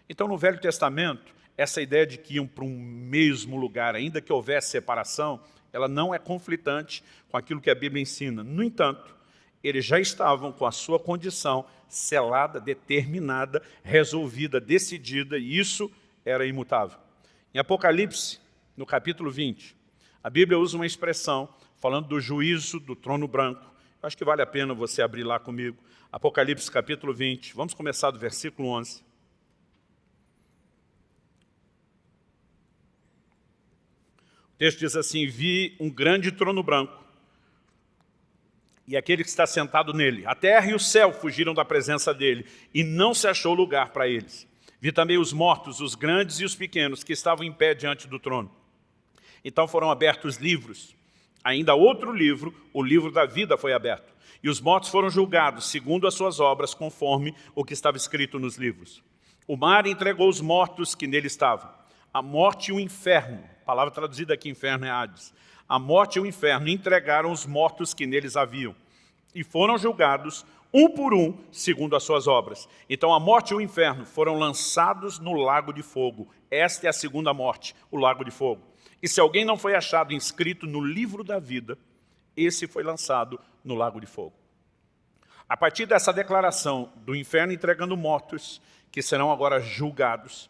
S1: Então, no Velho Testamento, essa ideia de que iam para um mesmo lugar, ainda que houvesse separação, ela não é conflitante com aquilo que a Bíblia ensina. No entanto, eles já estavam com a sua condição selada, determinada, resolvida, decidida, e isso era imutável. Em Apocalipse, no capítulo 20, a Bíblia usa uma expressão falando do juízo do trono branco. Eu acho que vale a pena você abrir lá comigo. Apocalipse, capítulo 20. Vamos começar do versículo 11. O texto diz assim: vi um grande trono branco e aquele que está sentado nele. A terra e o céu fugiram da presença dele e não se achou lugar para eles. Vi também os mortos, os grandes e os pequenos, que estavam em pé diante do trono. Então foram abertos livros. Ainda outro livro, o livro da vida, foi aberto. E os mortos foram julgados segundo as suas obras, conforme o que estava escrito nos livros. O mar entregou os mortos que nele estavam. A morte e o inferno, a palavra traduzida aqui, inferno é Hades. A morte e o inferno entregaram os mortos que neles haviam. E foram julgados, um por um, segundo as suas obras. Então a morte e o inferno foram lançados no lago de fogo. Esta é a segunda morte, o lago de fogo. E se alguém não foi achado inscrito no livro da vida, esse foi lançado no lago de fogo. A partir dessa declaração do inferno entregando mortos, que serão agora julgados,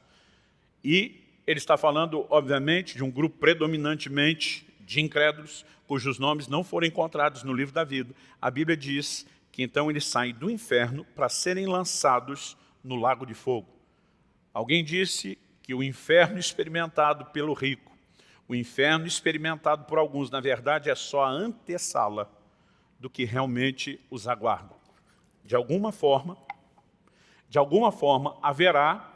S1: e ele está falando, obviamente, de um grupo predominantemente de incrédulos, cujos nomes não foram encontrados no livro da vida. A Bíblia diz que então eles saem do inferno para serem lançados no lago de fogo. Alguém disse que o inferno experimentado pelo rico, o inferno experimentado por alguns, na verdade, é só a antessala do que realmente os aguarda. De alguma forma haverá,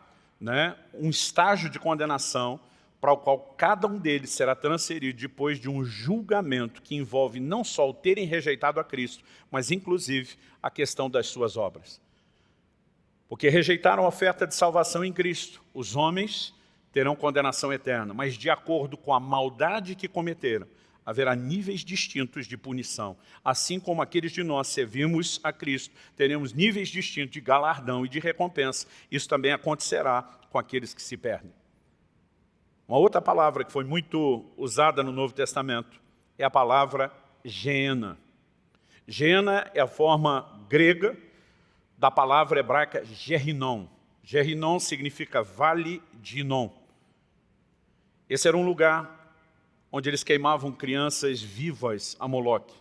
S1: um estágio de condenação para o qual cada um deles será transferido depois de um julgamento que envolve não só o terem rejeitado a Cristo, mas inclusive a questão das suas obras. Porque rejeitaram a oferta de salvação em Cristo. Os homens terão condenação eterna, mas de acordo com a maldade que cometeram, haverá níveis distintos de punição. Assim como aqueles de nós servimos a Cristo, teremos níveis distintos de galardão e de recompensa. Isso também acontecerá com aqueles que se perdem. Uma outra palavra que foi muito usada no Novo Testamento é a palavra Geena. Geena é a forma grega da palavra hebraica Gehinnom. Gehinnom significa Vale de Inom. Esse era um lugar onde eles queimavam crianças vivas a Moloque.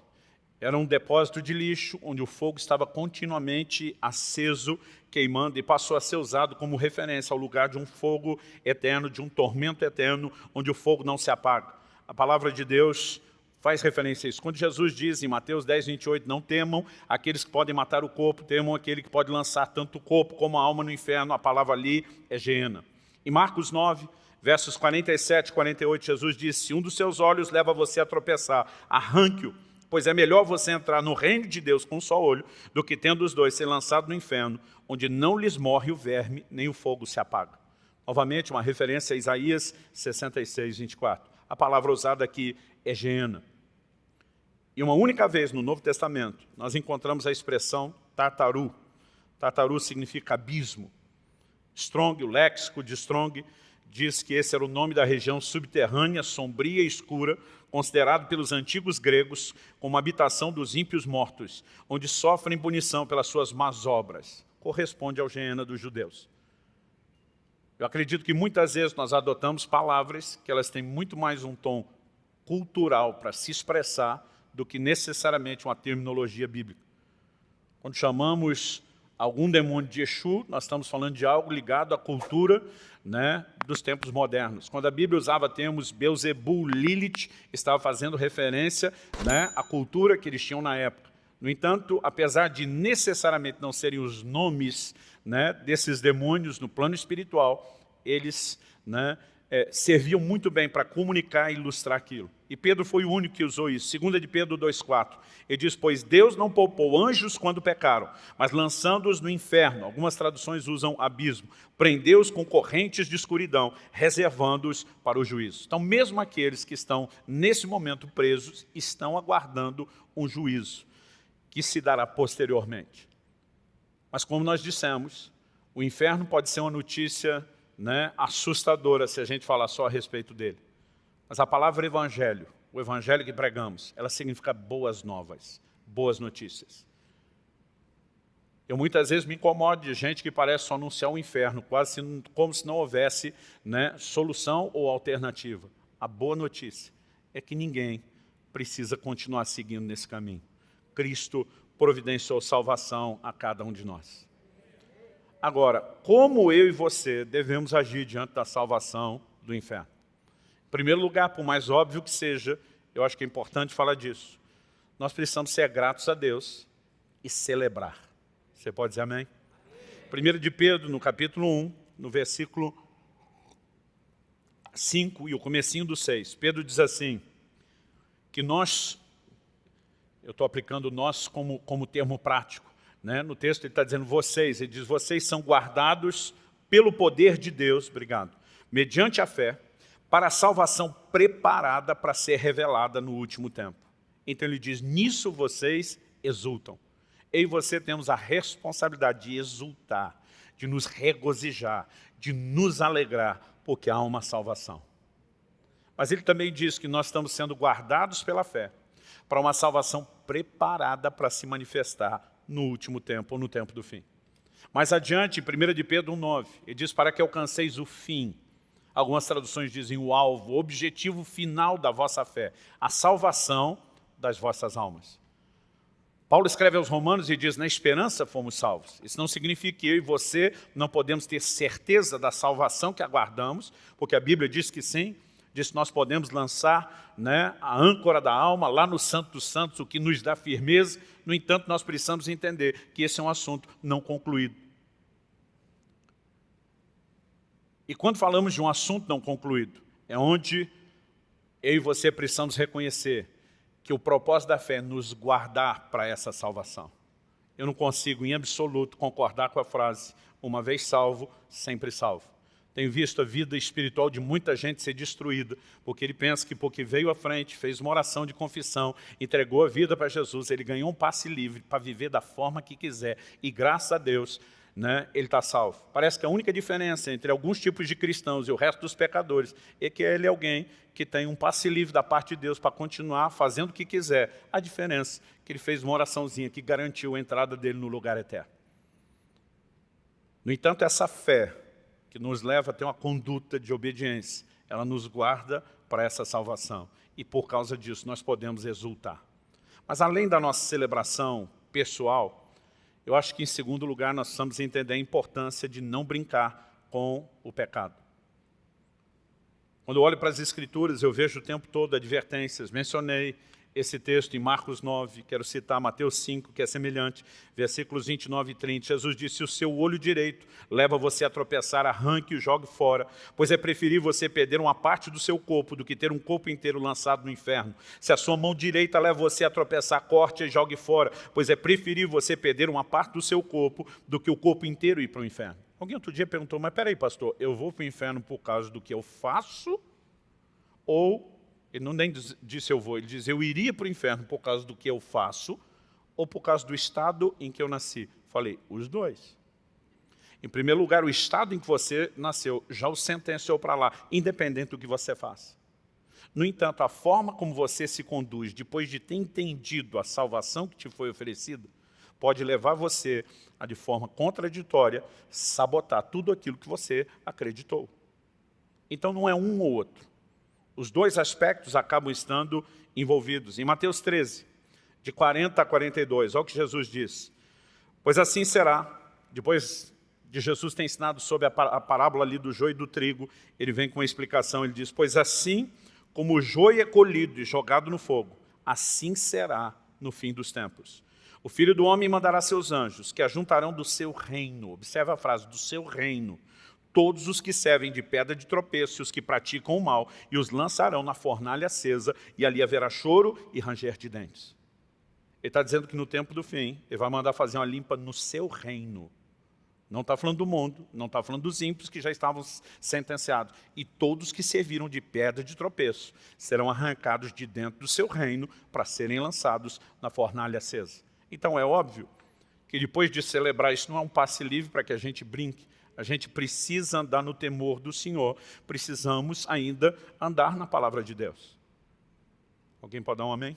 S1: Era um depósito de lixo onde o fogo estava continuamente aceso, queimando, e passou a ser usado como referência ao lugar de um fogo eterno, de um tormento eterno, onde o fogo não se apaga. A palavra de Deus faz referência a isso. Quando Jesus diz em Mateus 10, 28, não temam aqueles que podem matar o corpo, temam aquele que pode lançar tanto o corpo como a alma no inferno, a palavra ali é Geena. Em Marcos 9, versos 47 e 48, Jesus disse: se um dos seus olhos leva você a tropeçar, arranque-o, pois é melhor você entrar no reino de Deus com um só olho, do que tendo os dois ser lançado no inferno, onde não lhes morre o verme, nem o fogo se apaga. Novamente, uma referência a Isaías 66, 24. A palavra usada aqui é Geena. E uma única vez no Novo Testamento, nós encontramos a expressão Tartaru. Tartaru significa abismo. Strong, o léxico de Strong, diz que esse era o nome da região subterrânea, sombria e escura, considerado pelos antigos gregos como habitação dos ímpios mortos, onde sofrem punição pelas suas más obras. Corresponde ao Geena dos judeus. Eu acredito que muitas vezes nós adotamos palavras que elas têm muito mais um tom cultural para se expressar do que necessariamente uma terminologia bíblica. Quando chamamos algum demônio de Exu, nós estamos falando de algo ligado à cultura, dos tempos modernos. Quando a Bíblia usava termos Beelzebul, Lilith, estava fazendo referência, à cultura que eles tinham na época. No entanto, apesar de necessariamente não serem os nomes desses demônios no plano espiritual, eles serviam muito bem para comunicar e ilustrar aquilo. E Pedro foi o único que usou isso. 2 de Pedro 2,4. Ele diz, pois Deus não poupou anjos quando pecaram, mas lançando-os no inferno, algumas traduções usam abismo, prendeu-os com correntes de escuridão, reservando-os para o juízo. Então, mesmo aqueles que estão nesse momento presos, estão aguardando um juízo que se dará posteriormente. Mas como nós dissemos, o inferno pode ser uma notícia assustadora se a gente falar só a respeito dele. Mas a palavra evangelho, o evangelho que pregamos, ela significa boas novas, boas notícias. Eu muitas vezes me incomodo de gente que parece só anunciar o inferno, quase como se não houvesse, né, solução ou alternativa. A boa notícia é que ninguém precisa continuar seguindo nesse caminho. Cristo providenciou salvação a cada um de nós. Agora, como eu e você devemos agir diante da salvação do inferno? Em primeiro lugar, por mais óbvio que seja, eu acho que é importante falar disso. Nós precisamos ser gratos a Deus e celebrar. Você pode dizer amém? 1 de Pedro, no capítulo 1, no versículo 5 e o comecinho do 6. Pedro diz assim, que nós, eu estou aplicando nós como termo prático, né? No texto ele está dizendo vocês, ele diz, vocês são guardados pelo poder de Deus, obrigado, mediante a fé, para a salvação preparada para ser revelada no último tempo. Então ele diz, nisso vocês exultam. Eu e você temos a responsabilidade de exultar, de nos regozijar, de nos alegrar, porque há uma salvação. Mas ele também diz que nós estamos sendo guardados pela fé, para uma salvação preparada para se manifestar no último tempo, ou no tempo do fim. Mais adiante, em 1 de Pedro 1,9, ele diz, para que alcanceis o fim. Algumas traduções dizem o alvo, o objetivo final da vossa fé, a salvação das vossas almas. Paulo escreve aos Romanos e diz, na esperança fomos salvos. Isso não significa que eu e você não podemos ter certeza da salvação que aguardamos, porque a Bíblia diz que sim, diz que nós podemos lançar, né, a âncora da alma lá no Santo dos Santos, o que nos dá firmeza. No entanto, nós precisamos entender que esse é um assunto não concluído. E quando falamos de um assunto não concluído, é onde eu e você precisamos reconhecer que o propósito da fé é nos guardar para essa salvação. Eu não consigo, em absoluto, concordar com a frase, uma vez salvo, sempre salvo. Tenho visto a vida espiritual de muita gente ser destruída, porque ele pensa que porque veio à frente, fez uma oração de confissão, entregou a vida para Jesus, ele ganhou um passe livre para viver da forma que quiser, e graças a Deus, né, ele está salvo. Parece que a única diferença entre alguns tipos de cristãos e o resto dos pecadores é que ele é alguém que tem um passe livre da parte de Deus para continuar fazendo o que quiser. A diferença é que ele fez uma oraçãozinha que garantiu a entrada dele no lugar eterno. No entanto, essa fé que nos leva a ter uma conduta de obediência, ela nos guarda para essa salvação. E por causa disso nós podemos exultar. Mas além da nossa celebração pessoal, eu acho que, em segundo lugar, nós precisamos entender a importância de não brincar com o pecado. Quando eu olho para as Escrituras, eu vejo o tempo todo advertências. Mencionei esse texto em Marcos 9, quero citar Mateus 5, que é semelhante, versículos 29 e 30. Jesus disse, se o seu olho direito leva você a tropeçar, arranque e o jogue fora, pois é preferível você perder uma parte do seu corpo do que ter um corpo inteiro lançado no inferno. Se a sua mão direita leva você a tropeçar, corte e jogue fora, pois é preferível você perder uma parte do seu corpo do que o corpo inteiro ir para o inferno. Alguém outro dia perguntou, mas peraí, pastor, eu vou para o inferno por causa do que eu faço? Ou, ele não nem disse eu vou, ele diz eu iria para o inferno por causa do que eu faço ou por causa do estado em que eu nasci? Falei, os dois. Em primeiro lugar, o estado em que você nasceu já o sentenciou para lá, independente do que você faça. No entanto, a forma como você se conduz depois de ter entendido a salvação que te foi oferecida, pode levar você a, de forma contraditória, sabotar tudo aquilo que você acreditou. Então não é um ou outro. Os dois aspectos acabam estando envolvidos. Em Mateus 13, de 40 a 42, olha o que Jesus diz. Pois assim será, depois de Jesus ter ensinado sobre a parábola ali do joio e do trigo, ele vem com uma explicação, ele diz, pois assim como o joio é colhido e jogado no fogo, assim será no fim dos tempos. O Filho do Homem mandará seus anjos, que ajuntarão do seu reino, observa a frase, do seu reino, todos os que servem de pedra de tropeço, os que praticam o mal, e os lançarão na fornalha acesa, e ali haverá choro e ranger de dentes. Ele está dizendo que no tempo do fim, ele vai mandar fazer uma limpa no seu reino. Não está falando do mundo, não está falando dos ímpios que já estavam sentenciados. E todos que serviram de pedra de tropeço serão arrancados de dentro do seu reino para serem lançados na fornalha acesa. Então é óbvio que depois de celebrar isso não é um passe livre para que a gente brinque. A gente precisa andar no temor do Senhor, precisamos ainda andar na palavra de Deus. Alguém pode dar um amém?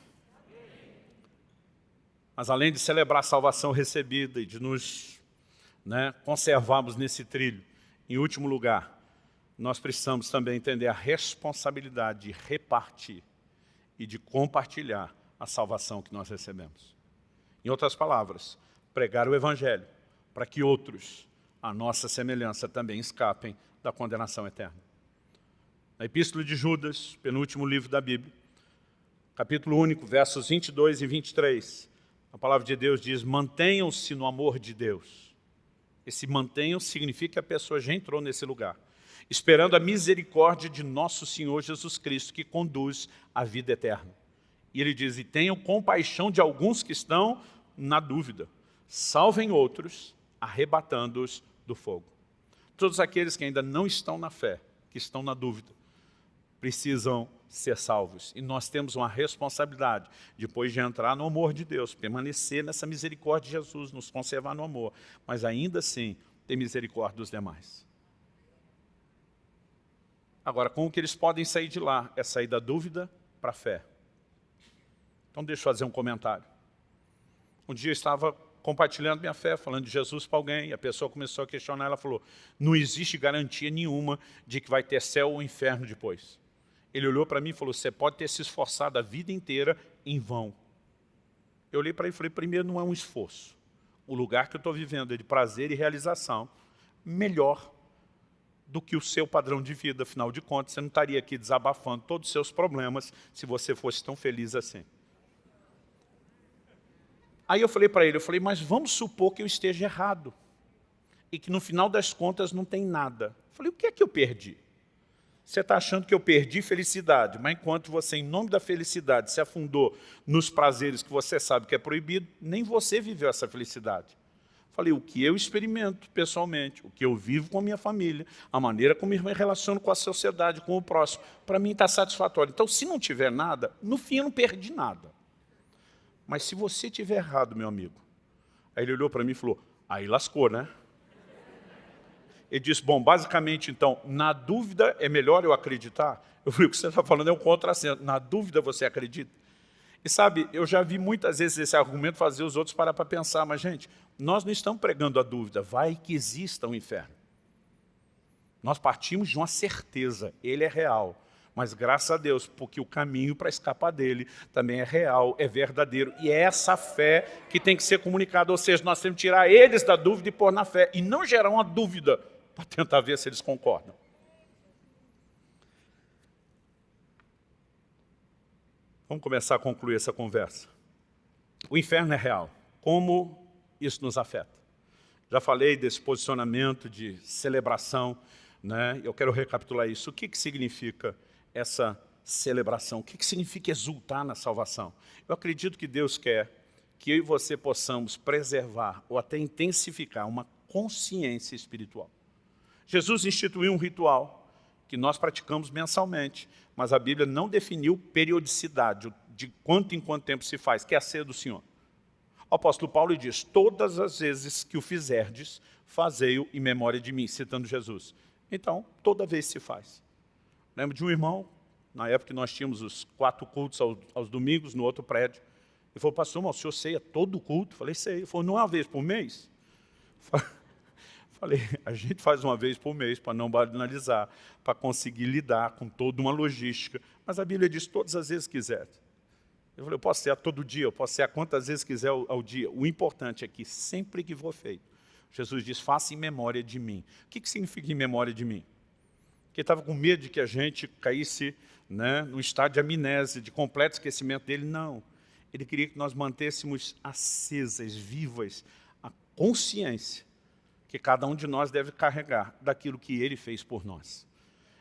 S1: Mas além de celebrar a salvação recebida e de nos conservarmos nesse trilho, em último lugar, nós precisamos também entender a responsabilidade de repartir e de compartilhar a salvação que nós recebemos. Em outras palavras, pregar o Evangelho para que outros, à nossa semelhança, também escapem da condenação eterna. Na Epístola de Judas, penúltimo livro da Bíblia, capítulo único, versos 22 e 23, a palavra de Deus diz: mantenham-se no amor de Deus. Esse mantenham significa que a pessoa já entrou nesse lugar, esperando a misericórdia de nosso Senhor Jesus Cristo, que conduz à vida eterna. E ele diz: e tenham compaixão de alguns que estão na dúvida, salvem outros, arrebatando-os do fogo. Todos aqueles que ainda não estão na fé, que estão na dúvida, precisam ser salvos. E nós temos uma responsabilidade, depois de entrar no amor de Deus, permanecer nessa misericórdia de Jesus, nos conservar no amor, mas ainda assim ter misericórdia dos demais. Agora, como que eles podem sair de lá? É sair da dúvida para a fé. Então deixa eu fazer um comentário. Um dia eu estava compartilhando minha fé, falando de Jesus para alguém, e a pessoa começou a questionar, ela falou: não existe garantia nenhuma de que vai ter céu ou inferno depois. Ele olhou para mim e falou: você pode ter se esforçado a vida inteira em vão. Eu olhei para ele e falei: primeiro, não é um esforço. O lugar que eu estou vivendo é de prazer e realização, melhor do que o seu padrão de vida. Afinal de contas, você não estaria aqui desabafando todos os seus problemas se você fosse tão feliz assim. Aí eu falei para ele, mas vamos supor que eu esteja errado e que no final das contas não tem nada. Eu falei: o que é que eu perdi? Você está achando que eu perdi felicidade, mas enquanto você, em nome da felicidade, se afundou nos prazeres que você sabe que é proibido, nem você viveu essa felicidade. Falei: o que eu experimento pessoalmente, o que eu vivo com a minha família, a maneira como eu me relaciono com a sociedade, com o próximo, para mim está satisfatório. Então, se não tiver nada, no fim eu não perdi nada. Mas se você tiver errado, meu amigo, aí ele olhou para mim e falou: aí lascou, né? Ele disse: bom, basicamente, então, na dúvida é melhor eu acreditar? Eu falei: o que você está falando é um contrassenso. Na dúvida você acredita? E sabe, eu já vi muitas vezes esse argumento fazer os outros parar para pensar, mas, gente, nós não estamos pregando a dúvida, vai que exista um inferno. Nós partimos de uma certeza, ele é real. Mas graças a Deus, porque o caminho para escapar dele também é real, é verdadeiro. E é essa fé que tem que ser comunicada. Ou seja, nós temos que tirar eles da dúvida e pôr na fé. E não gerar uma dúvida para tentar ver se eles concordam. Vamos começar a concluir essa conversa. O inferno é real. Como isso nos afeta? Já falei desse posicionamento de celebração, né? Eu quero recapitular isso. O que significa essa celebração? O que significa exultar na salvação? Eu acredito que Deus quer que eu e você possamos preservar ou até intensificar uma consciência espiritual. Jesus instituiu um ritual que nós praticamos mensalmente, mas a Bíblia não definiu periodicidade, de quanto em quanto tempo se faz, que é a ceia do Senhor. O apóstolo Paulo diz: todas as vezes que o fizerdes, fazei-o em memória de mim, citando Jesus. Então, toda vez se faz. Lembro de um irmão, na época que nós tínhamos os 4 cultos aos domingos no outro prédio. Ele falou: pastor, mas o senhor ceia todo culto? Eu falei: sei. Ele falou: não é uma vez por mês? Falei: a gente faz uma vez por mês para não banalizar, para conseguir lidar com toda uma logística. Mas a Bíblia diz: todas as vezes que quiser. Eu falei: eu posso cear todo dia, eu posso cear quantas vezes quiser ao dia. O importante é que sempre que for feito, Jesus diz: faça em memória de mim. O que significa em memória de mim? Porque ele estava com medo de que a gente caísse, né, num estado de amnésia, de completo esquecimento dele. Não. Ele queria que nós mantêssemos acesas, vivas, a consciência que cada um de nós deve carregar daquilo que ele fez por nós.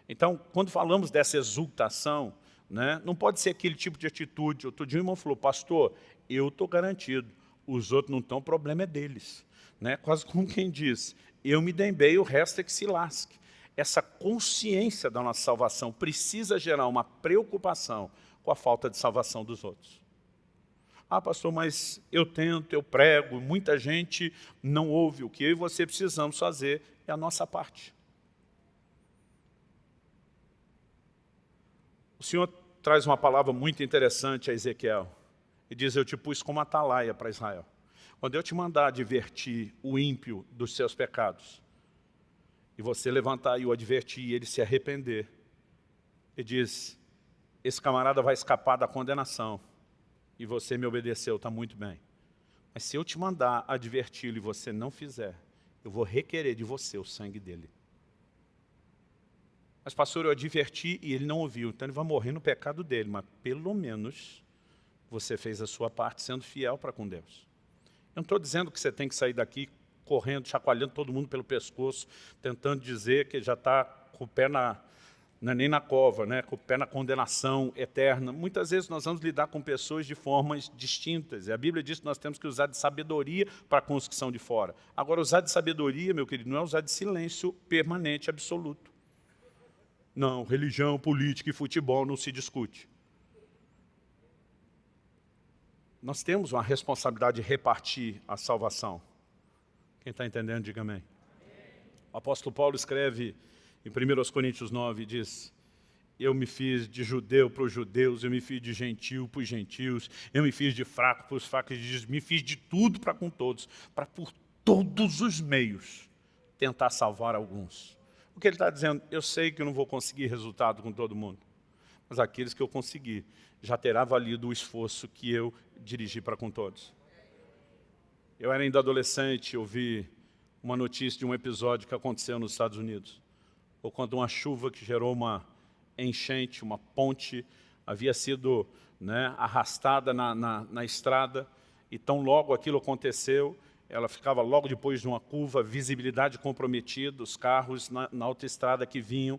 S1: Então, quando falamos dessa exultação, né, não pode ser aquele tipo de atitude. Outro dia o irmão falou: pastor, eu estou garantido, os outros não estão, o problema é deles. Né? Quase como quem diz: eu me dei bem, o resto é que se lasque. Essa consciência da nossa salvação precisa gerar uma preocupação com a falta de salvação dos outros. Ah, pastor, mas eu tento, eu prego, muita gente não ouve. O que eu e você precisamos fazer é a nossa parte. O Senhor traz uma palavra muito interessante a Ezequiel. E diz, eu te pus como atalaia para Israel. Quando eu te mandar advertir o ímpio dos seus pecados, e você levantar e o advertir e ele se arrepender, ele diz, esse camarada vai escapar da condenação, e você me obedeceu, está muito bem. Mas se eu te mandar adverti-lo e você não fizer, eu vou requerer de você o sangue dele. Mas, pastor, eu adverti e ele não ouviu, então ele vai morrer no pecado dele, mas pelo menos você fez a sua parte sendo fiel para com Deus. Eu não estou dizendo que você tem que sair daqui correndo, chacoalhando todo mundo pelo pescoço, tentando dizer que já está com o pé não é nem na cova, né? Com o pé na condenação eterna. Muitas vezes nós vamos lidar com pessoas de formas distintas. E a Bíblia diz que nós temos que usar de sabedoria para com os que são de fora. Agora, usar de sabedoria, meu querido, não é usar de silêncio permanente, absoluto. Não, religião, política e futebol não se discute. Nós temos uma responsabilidade de repartir a salvação. Quem está entendendo, diga amém. O apóstolo Paulo escreve em 1 Coríntios 9, diz, eu me fiz de judeu para os judeus, eu me fiz de gentil para os gentios, eu me fiz de fraco para os fracos, me fiz de tudo para com todos, para por todos os meios tentar salvar alguns. O que ele está dizendo? Eu sei que eu não vou conseguir resultado com todo mundo, mas aqueles que eu conseguir já terá valido o esforço que eu dirigi para com todos. Eu era ainda adolescente, ouvi uma notícia de um episódio que aconteceu nos Estados Unidos, ou quando uma chuva que gerou uma enchente, uma ponte, havia sido arrastada na estrada, e tão logo aquilo aconteceu, ela ficava logo depois de uma curva, visibilidade comprometida, os carros na autoestrada que vinham,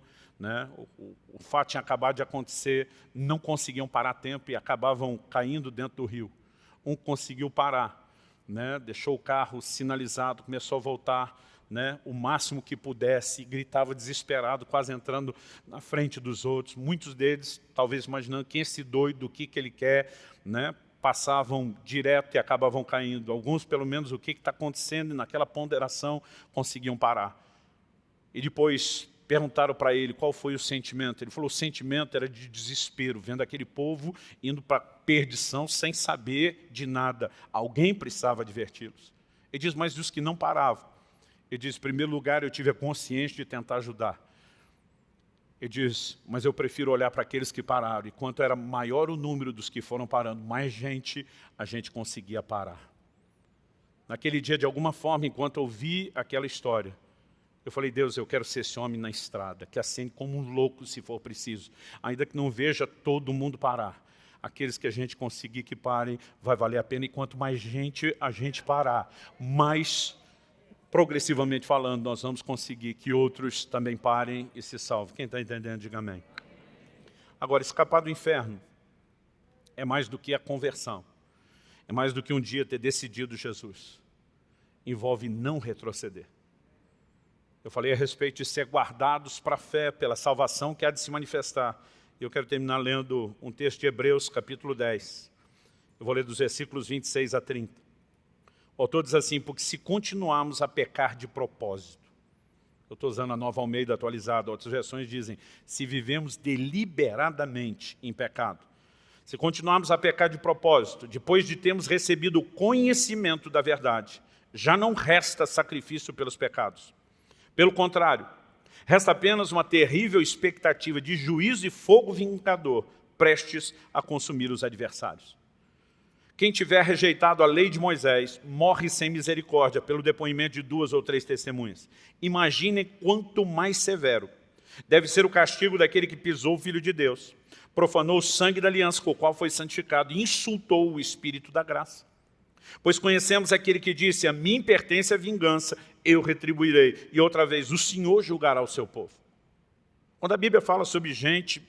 S1: o fato tinha acabado de acontecer, não conseguiam parar a tempo e acabavam caindo dentro do rio. Um conseguiu parar, deixou o carro sinalizado, começou a voltar, o máximo que pudesse, gritava desesperado, quase entrando na frente dos outros. Muitos deles, talvez imaginando quem é esse doido, o que ele quer, passavam direto e acabavam caindo. Alguns, pelo menos, o que está acontecendo, e naquela ponderação conseguiam parar. E depois perguntaram para ele qual foi o sentimento. Ele falou, o sentimento era de desespero, vendo aquele povo indo para a perdição sem saber de nada. Alguém precisava adverti-los. Ele diz, mas dos que não paravam. Ele diz, em primeiro lugar, eu tive a consciência de tentar ajudar. Ele diz, mas eu prefiro olhar para aqueles que pararam. E quanto era maior o número dos que foram parando, mais gente a gente conseguia parar. Naquele dia, de alguma forma, enquanto eu vi aquela história, eu falei, Deus, eu quero ser esse homem na estrada, que acende como um louco se for preciso. Ainda que não veja todo mundo parar. Aqueles que a gente conseguir que parem, vai valer a pena. E quanto mais gente a gente parar, mais progressivamente falando, nós vamos conseguir que outros também parem e se salvem. Quem está entendendo, diga amém. Agora, escapar do inferno é mais do que a conversão. É mais do que um dia ter decidido Jesus. Envolve não retroceder. Eu falei a respeito de ser guardados para a fé, pela salvação que há de se manifestar. Eu quero terminar lendo um texto de Hebreus, capítulo 10. Eu vou ler dos versículos 26 a 30. O autor diz assim, porque se continuarmos a pecar de propósito, eu estou usando a Nova Almeida atualizada, outras versões dizem, se vivemos deliberadamente em pecado, se continuarmos a pecar de propósito, depois de termos recebido o conhecimento da verdade, já não resta sacrifício pelos pecados. Pelo contrário, resta apenas uma terrível expectativa de juízo e fogo vingador, prestes a consumir os adversários. Quem tiver rejeitado a lei de Moisés, morre sem misericórdia pelo depoimento de 2 ou 3 testemunhas. Imaginem quanto mais severo deve ser o castigo daquele que pisou o Filho de Deus, profanou o sangue da aliança com o qual foi santificado e insultou o Espírito da graça. Pois conhecemos aquele que disse, a mim pertence a vingança, eu retribuirei. E outra vez, o Senhor julgará o seu povo. Quando a Bíblia fala sobre gente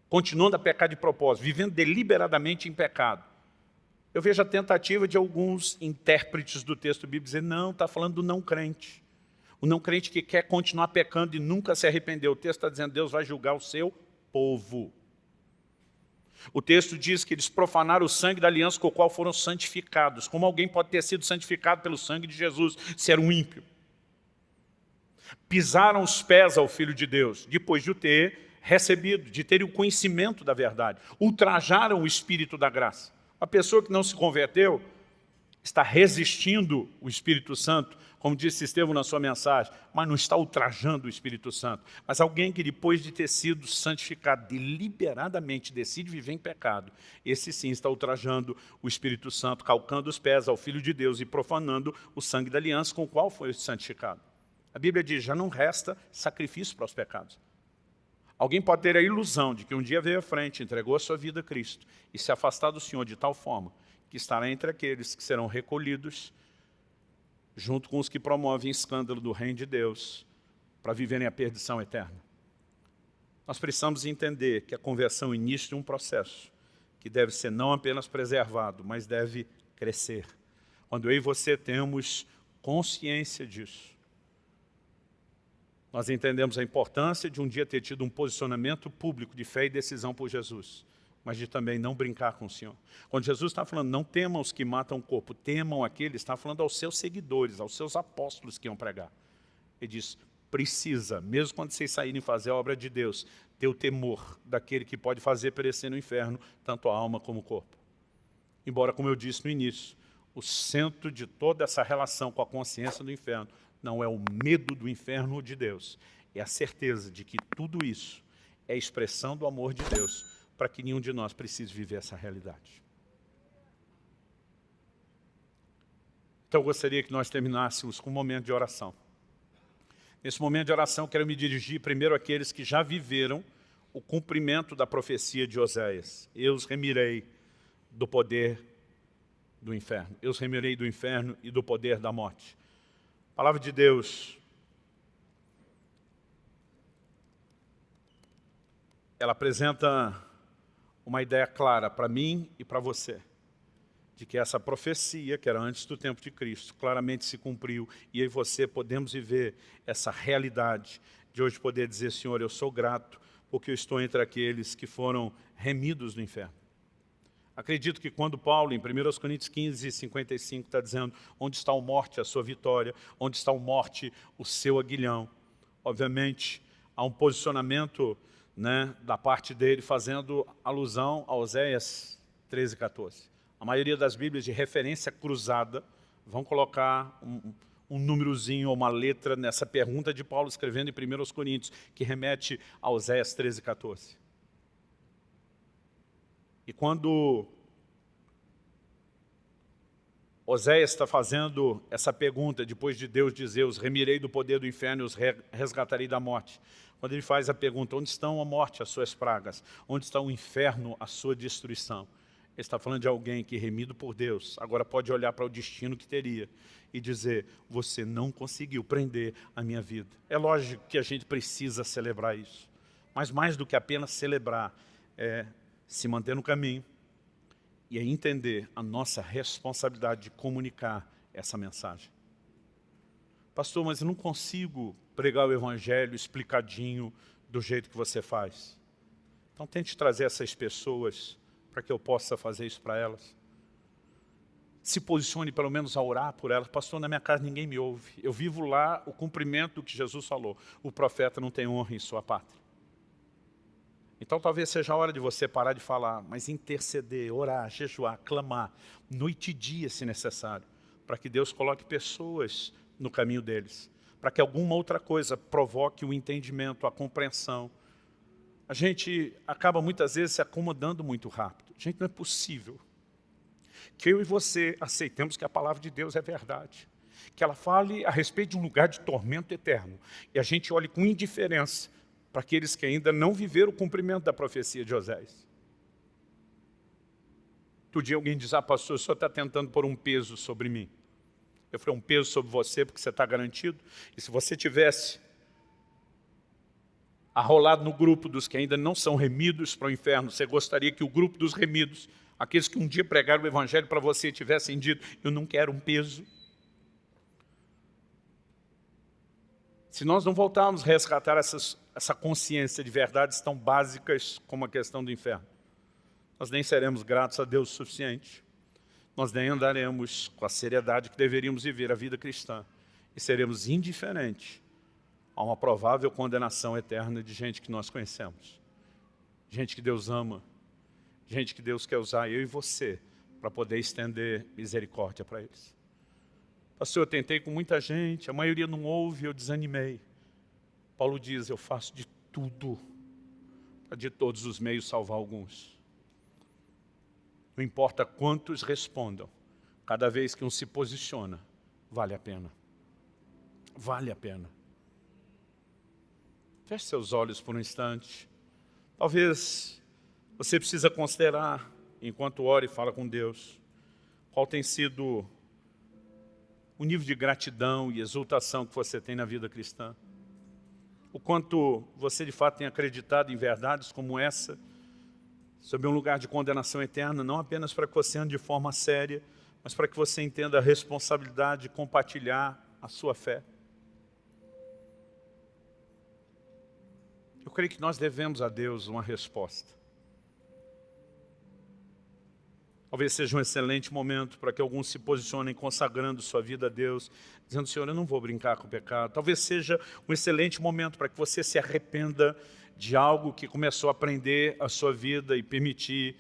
S1: continuando a pecar de propósito, vivendo deliberadamente em pecado, eu vejo a tentativa de alguns intérpretes do texto bíblico dizer, não, está falando do não crente. O não crente que quer continuar pecando e nunca se arrependeu. O texto está dizendo, Deus vai julgar o seu povo. O texto diz que eles profanaram o sangue da aliança com o qual foram santificados. Como alguém pode ter sido santificado pelo sangue de Jesus, se era um ímpio? Pisaram os pés ao Filho de Deus, depois de o ter recebido, de terem o conhecimento da verdade. Ultrajaram o Espírito da graça. A pessoa que não se converteu está resistindo o Espírito Santo, como disse Estevão na sua mensagem, mas não está ultrajando o Espírito Santo. Mas alguém que depois de ter sido santificado deliberadamente decide viver em pecado, esse sim está ultrajando o Espírito Santo, calcando os pés ao Filho de Deus e profanando o sangue da aliança com o qual foi santificado. A Bíblia diz, já não resta sacrifício para os pecados. Alguém pode ter a ilusão de que um dia veio à frente, entregou a sua vida a Cristo e se afastar do Senhor de tal forma que estará entre aqueles que serão recolhidos junto com os que promovem escândalo do reino de Deus para viverem a perdição eterna. Nós precisamos entender que a conversão é o início de um processo que deve ser não apenas preservado, mas deve crescer. Quando eu e você temos consciência disso, nós entendemos a importância de um dia ter tido um posicionamento público de fé e decisão por Jesus, mas de também não brincar com o Senhor. Quando Jesus está falando, não temam os que matam o corpo, temam aqueles, está falando aos seus seguidores, aos seus apóstolos que iam pregar. Ele diz, precisa, mesmo quando vocês saírem fazer a obra de Deus, ter o temor daquele que pode fazer perecer no inferno, tanto a alma como o corpo. Embora, como eu disse no início, o centro de toda essa relação com a consciência do inferno não é o medo do inferno ou de Deus, é a certeza de que tudo isso é expressão do amor de Deus, para que nenhum de nós precise viver essa realidade. Então eu gostaria que nós terminássemos com um momento de oração. Nesse momento de oração, eu quero me dirigir primeiro àqueles que já viveram o cumprimento da profecia de Oséias. Eu os remirei do poder do inferno. Eu os remirei do inferno e do poder da morte. A palavra de Deus, ela apresenta uma ideia clara para mim e para você, de que essa profecia, que era antes do tempo de Cristo, claramente se cumpriu, e eu e você podemos viver essa realidade de hoje poder dizer, Senhor, eu sou grato, porque eu estou entre aqueles que foram remidos do inferno. Acredito que quando Paulo, em 1 Coríntios 15, 55, está dizendo, onde está a morte, a sua vitória, onde está a morte, o seu aguilhão. Obviamente, há um posicionamento, né, da parte dele, fazendo alusão a Oséias 13, 14. A maioria das Bíblias de referência cruzada vão colocar um númerozinho ou uma letra nessa pergunta de Paulo escrevendo em 1 Coríntios, que remete a Oséias 13, 14. E quando Oséias está fazendo essa pergunta, depois de Deus dizer, os remirei do poder do inferno e os resgatarei da morte. Quando ele faz a pergunta, onde estão a morte, as suas pragas? Onde está o inferno, a sua destruição? Ele está falando de alguém que, remido por Deus, agora pode olhar para o destino que teria e dizer, você não conseguiu prender a minha vida. É lógico que a gente precisa celebrar isso, mas mais do que apenas celebrar, é se manter no caminho e entender a nossa responsabilidade de comunicar essa mensagem. Pastor, mas eu não consigo pregar o Evangelho explicadinho do jeito que você faz. Então tente trazer essas pessoas para que eu possa fazer isso para elas. Se posicione pelo menos a orar por elas. Pastor, na minha casa ninguém me ouve. Eu vivo lá o cumprimento do que Jesus falou. O profeta não tem honra em sua pátria. Então talvez seja a hora de você parar de falar, mas interceder, orar, jejuar, clamar, noite e dia se necessário, para que Deus coloque pessoas no caminho deles, para que alguma outra coisa provoque o entendimento, a compreensão. A gente acaba muitas vezes se acomodando muito rápido. Gente, não é possível que eu e você aceitemos que a palavra de Deus é verdade, que ela fale a respeito de um lugar de tormento eterno, e a gente olhe com indiferença para aqueles que ainda não viveram o cumprimento da profecia de Oséias. Outro dia alguém diz, pastor, o senhor está tentando pôr um peso sobre mim. Eu falei, um peso sobre você porque você está garantido? E se você tivesse arrolado no grupo dos que ainda não são remidos para o inferno, você gostaria que o grupo dos remidos, aqueles que um dia pregaram o Evangelho para você, tivessem dito, eu não quero um peso? Se nós não voltarmos a resgatar essa consciência de verdades tão básicas como a questão do inferno, nós nem seremos gratos a Deus o suficiente, nós nem andaremos com a seriedade que deveríamos viver a vida cristã e seremos indiferentes a uma provável condenação eterna de gente que nós conhecemos, gente que Deus ama, gente que Deus quer usar eu e você para poder estender misericórdia para eles. Pastor, eu tentei com muita gente, a maioria não ouve, eu desanimei. Paulo diz, eu faço de tudo para de todos os meios salvar alguns. Não importa quantos respondam, cada vez que um se posiciona, vale a pena. Vale a pena. Feche seus olhos por um instante. Talvez você precisa considerar, enquanto ora e fala com Deus, qual tem sido o nível de gratidão e exultação que você tem na vida cristã. O quanto você de fato tem acreditado em verdades como essa, sobre um lugar de condenação eterna, não apenas para que você ande de forma séria, mas para que você entenda a responsabilidade de compartilhar a sua fé. Eu creio que nós devemos a Deus uma resposta. Talvez seja um excelente momento para que alguns se posicionem consagrando sua vida a Deus, dizendo, Senhor, eu não vou brincar com o pecado. Talvez seja um excelente momento para que você se arrependa de algo que começou a prender a sua vida e permitir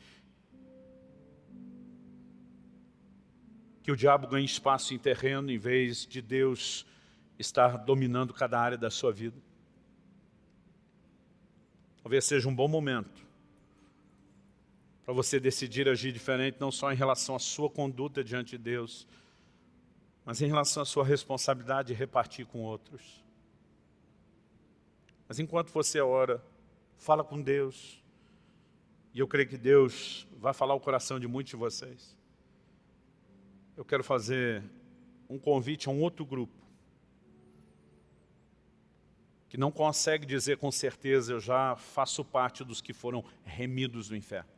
S1: que o diabo ganhe espaço em terreno em vez de Deus estar dominando cada área da sua vida. Talvez seja um bom momento para você decidir agir diferente, não só em relação à sua conduta diante de Deus, mas em relação à sua responsabilidade de repartir com outros. Mas enquanto você ora, fala com Deus, e eu creio que Deus vai falar o coração de muitos de vocês. Eu quero fazer um convite a um outro grupo, que não consegue dizer com certeza, eu já faço parte dos que foram remidos do inferno.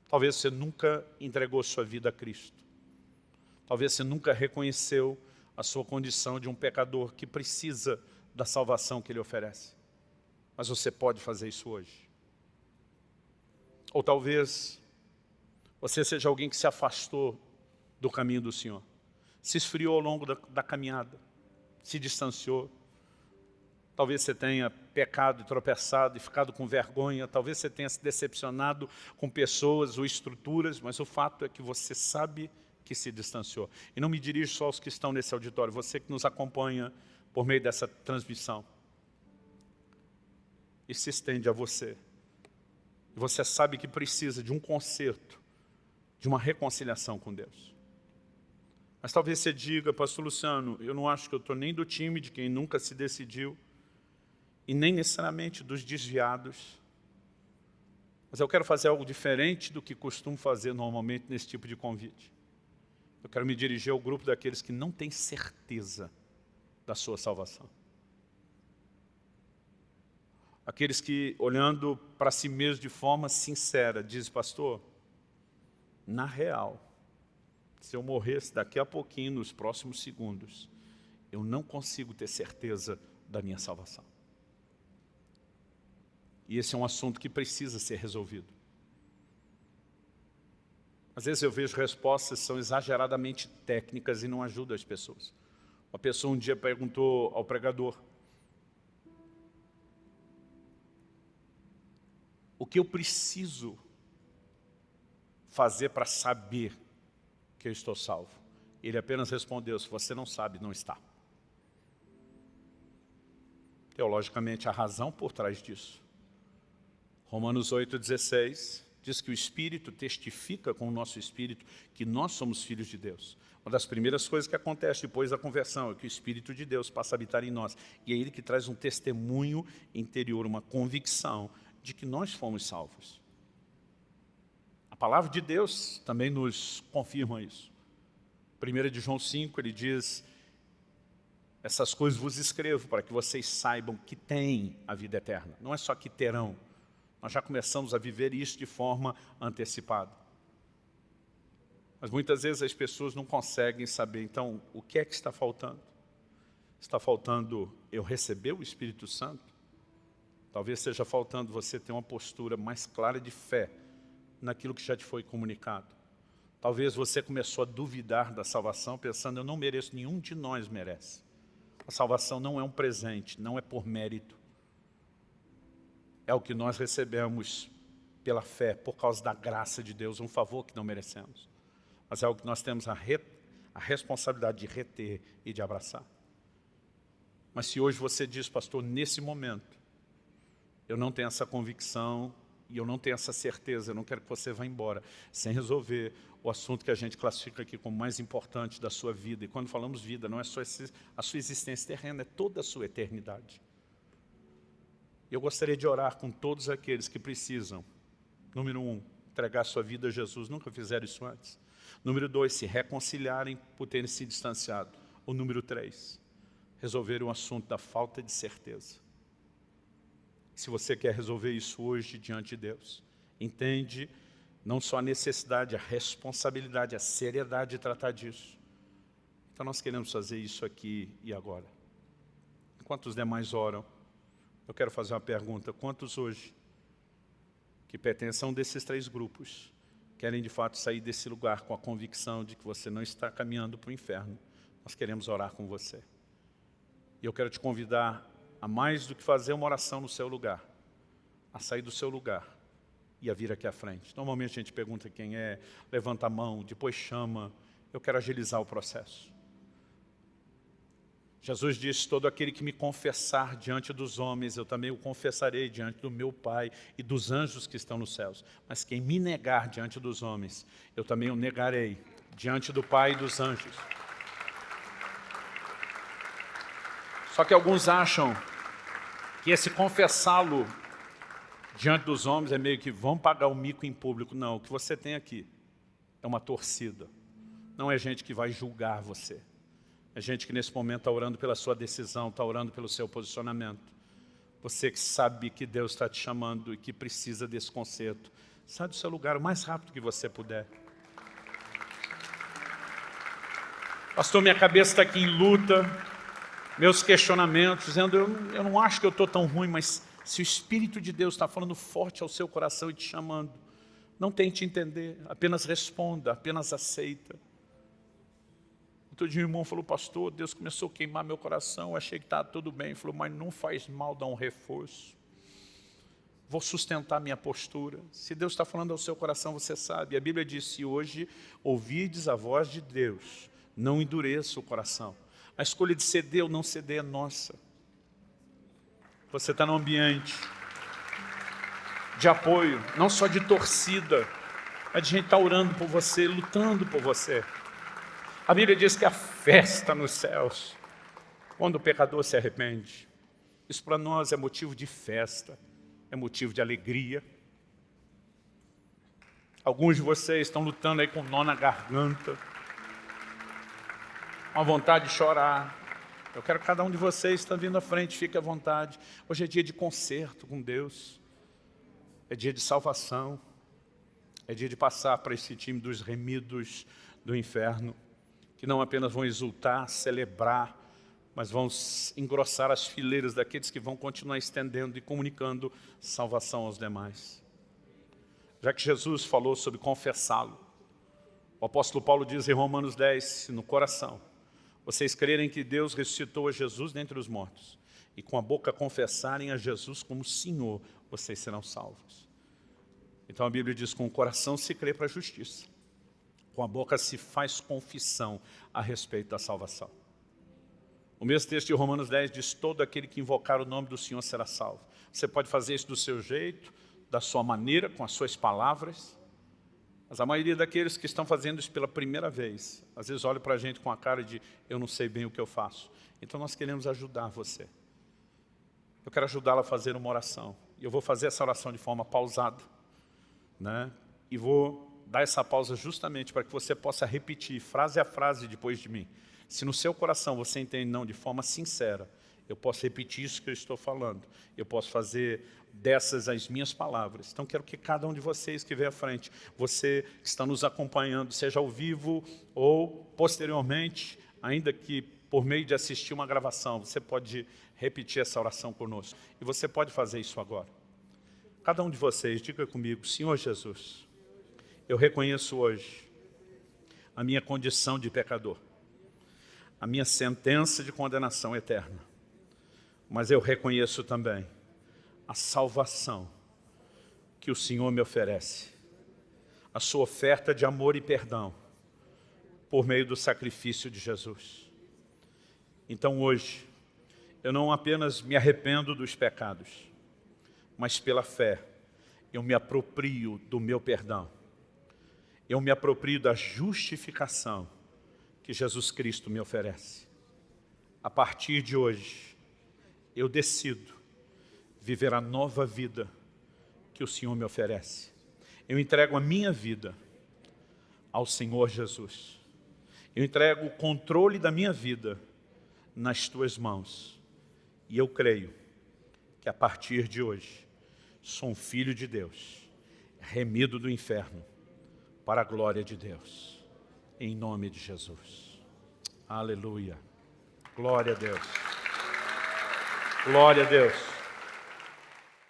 S1: Talvez você nunca entregou sua vida a Cristo. Talvez você nunca reconheceu a sua condição de um pecador que precisa da salvação que Ele oferece. Mas você pode fazer isso hoje. Ou talvez você seja alguém que se afastou do caminho do Senhor. Se esfriou ao longo da caminhada. Se distanciou. Talvez você tenha pecado e tropeçado e ficado com vergonha. Talvez você tenha se decepcionado com pessoas ou estruturas, mas o fato é que você sabe que se distanciou. E não me dirijo só aos que estão nesse auditório, você que nos acompanha por meio dessa transmissão. E se estende a você. E você sabe que precisa de um conserto, de uma reconciliação com Deus. Mas talvez você diga, pastor Luciano, eu não acho que eu estou nem do time de quem nunca se decidiu, e nem necessariamente dos desviados. Mas eu quero fazer algo diferente do que costumo fazer normalmente nesse tipo de convite. Eu quero me dirigir ao grupo daqueles que não têm certeza da sua salvação. Aqueles que, olhando para si mesmos de forma sincera, dizem, pastor, na real, se eu morresse daqui a pouquinho, nos próximos segundos, eu não consigo ter certeza da minha salvação. E esse é um assunto que precisa ser resolvido. Às vezes eu vejo respostas que são exageradamente técnicas e não ajudam as pessoas. Uma pessoa um dia perguntou ao pregador, o que eu preciso fazer para saber que eu estou salvo? Ele apenas respondeu, se você não sabe, não está. Teologicamente, a razão por trás disso. Romanos 8,16 diz que o Espírito testifica com o nosso Espírito que nós somos filhos de Deus. Uma das primeiras coisas que acontece depois da conversão é que o Espírito de Deus passa a habitar em nós. E é Ele que traz um testemunho interior, uma convicção de que nós fomos salvos. A palavra de Deus também nos confirma isso. 1 de João 5, ele diz, essas coisas vos escrevo para que vocês saibam que têm a vida eterna. Não é só que terão. Nós já começamos a viver isso de forma antecipada. Mas muitas vezes as pessoas não conseguem saber, então, o que é que está faltando? Está faltando eu receber o Espírito Santo? Talvez seja faltando você ter uma postura mais clara de fé naquilo que já te foi comunicado. Talvez você começou a duvidar da salvação, pensando, eu não mereço, nenhum de nós merece. A salvação não é um presente, não é por mérito. É o que nós recebemos pela fé, por causa da graça de Deus, um favor que não merecemos. mas é algo que nós temos a responsabilidade de reter e de abraçar. Mas se hoje você diz, pastor, nesse momento, eu não tenho essa convicção e eu não tenho essa certeza, eu não quero que você vá embora sem resolver o assunto que a gente classifica aqui como mais importante da sua vida. E quando falamos vida, não é só a sua existência terrena, é toda a sua eternidade. Eu gostaria de orar com todos aqueles que precisam, número 1, entregar sua vida a Jesus, nunca fizeram isso antes. Número 2, se reconciliarem por terem se distanciado. O número 3, resolver o assunto da falta de certeza. Se você quer resolver isso hoje diante de Deus, entende não só a necessidade, a responsabilidade, a seriedade de tratar disso. Então nós queremos fazer isso aqui e agora. Enquanto os demais oram, eu quero fazer uma pergunta. Quantos hoje, que pertencem a um desses 3 grupos, querem de fato sair desse lugar com a convicção de que você não está caminhando para o inferno? Nós queremos orar com você. E eu quero te convidar a mais do que fazer uma oração no seu lugar, a sair do seu lugar e a vir aqui à frente. Normalmente a gente pergunta quem é, levanta a mão, depois chama. Eu quero agilizar o processo. Jesus disse, todo aquele que me confessar diante dos homens, eu também o confessarei diante do meu Pai e dos anjos que estão nos céus. Mas quem me negar diante dos homens, eu também o negarei diante do Pai e dos anjos. Só que alguns acham que esse confessá-lo diante dos homens é meio que vão pagar o mico em público. Não, o que você tem aqui é uma torcida. Não é gente que vai julgar você. É gente que nesse momento está orando pela sua decisão, está orando pelo seu posicionamento. Você que sabe que Deus está te chamando e que precisa desse conserto, sai do seu lugar o mais rápido que você puder. Pastor, minha cabeça está aqui em luta, meus questionamentos, dizendo, eu não acho que eu estou tão ruim, mas se o Espírito de Deus está falando forte ao seu coração e te chamando, não tente entender, apenas responda, apenas aceita. Outro dia o irmão falou, pastor, Deus começou a queimar meu coração, eu achei que estava tudo bem. Ele falou, mas não faz mal dar um reforço. Vou sustentar minha postura. Se Deus está falando ao seu coração, você sabe. A Bíblia diz, se hoje ouvirdes a voz de Deus, não endureça o coração. A escolha de ceder ou não ceder é nossa. Você está num ambiente de apoio, não só de torcida, mas de gente estar orando por você, lutando por você. A Bíblia diz que a festa nos céus, quando o pecador se arrepende. Isso para nós é motivo de festa, é motivo de alegria. Alguns de vocês estão lutando aí com nó na garganta, com a vontade de chorar. Eu quero que cada um de vocês está vindo à frente, fique à vontade. Hoje é dia de conserto com Deus, é dia de salvação, é dia de passar para esse time dos remidos do inferno, que não apenas vão exultar, celebrar, mas vão engrossar as fileiras daqueles que vão continuar estendendo e comunicando salvação aos demais. Já que Jesus falou sobre confessá-lo, o apóstolo Paulo diz em Romanos 10, se no coração vocês crerem que Deus ressuscitou a Jesus dentre os mortos e com a boca confessarem a Jesus como Senhor, vocês serão salvos. Então a Bíblia diz, com o coração se crê para a justiça, com a boca se faz confissão a respeito da salvação. O mesmo texto de Romanos 10 diz, todo aquele que invocar o nome do Senhor será salvo. Você pode fazer isso do seu jeito, da sua maneira, com as suas palavras, mas a maioria daqueles que estão fazendo isso pela primeira vez, às vezes olha para a gente com a cara de, eu não sei bem o que eu faço. Então nós queremos ajudar você. Eu quero ajudá-la a fazer uma oração. E eu vou fazer essa oração de forma pausada, né? E vou dar essa pausa justamente para que você possa repetir frase a frase depois de mim. Se no seu coração você entende não de forma sincera, eu posso repetir isso que eu estou falando. Eu posso fazer dessas as minhas palavras. Então quero que cada um de vocês que veio à frente, você que está nos acompanhando, seja ao vivo ou posteriormente, ainda que por meio de assistir uma gravação, você pode repetir essa oração conosco. E você pode fazer isso agora. Cada um de vocês, diga comigo, Senhor Jesus, eu reconheço hoje a minha condição de pecador, a minha sentença de condenação eterna, mas eu reconheço também a salvação que o Senhor me oferece, a sua oferta de amor e perdão, por meio do sacrifício de Jesus. Então hoje, eu não apenas me arrependo dos pecados, mas pela fé, eu me aproprio do meu perdão. Eu me aproprio da justificação que Jesus Cristo me oferece. A partir de hoje, eu decido viver a nova vida que o Senhor me oferece. Eu entrego a minha vida ao Senhor Jesus. Eu entrego o controle da minha vida nas tuas mãos. E eu creio que a partir de hoje, sou um filho de Deus, remido do inferno, para a glória de Deus. Em nome de Jesus. Aleluia. Glória a Deus. Glória a Deus.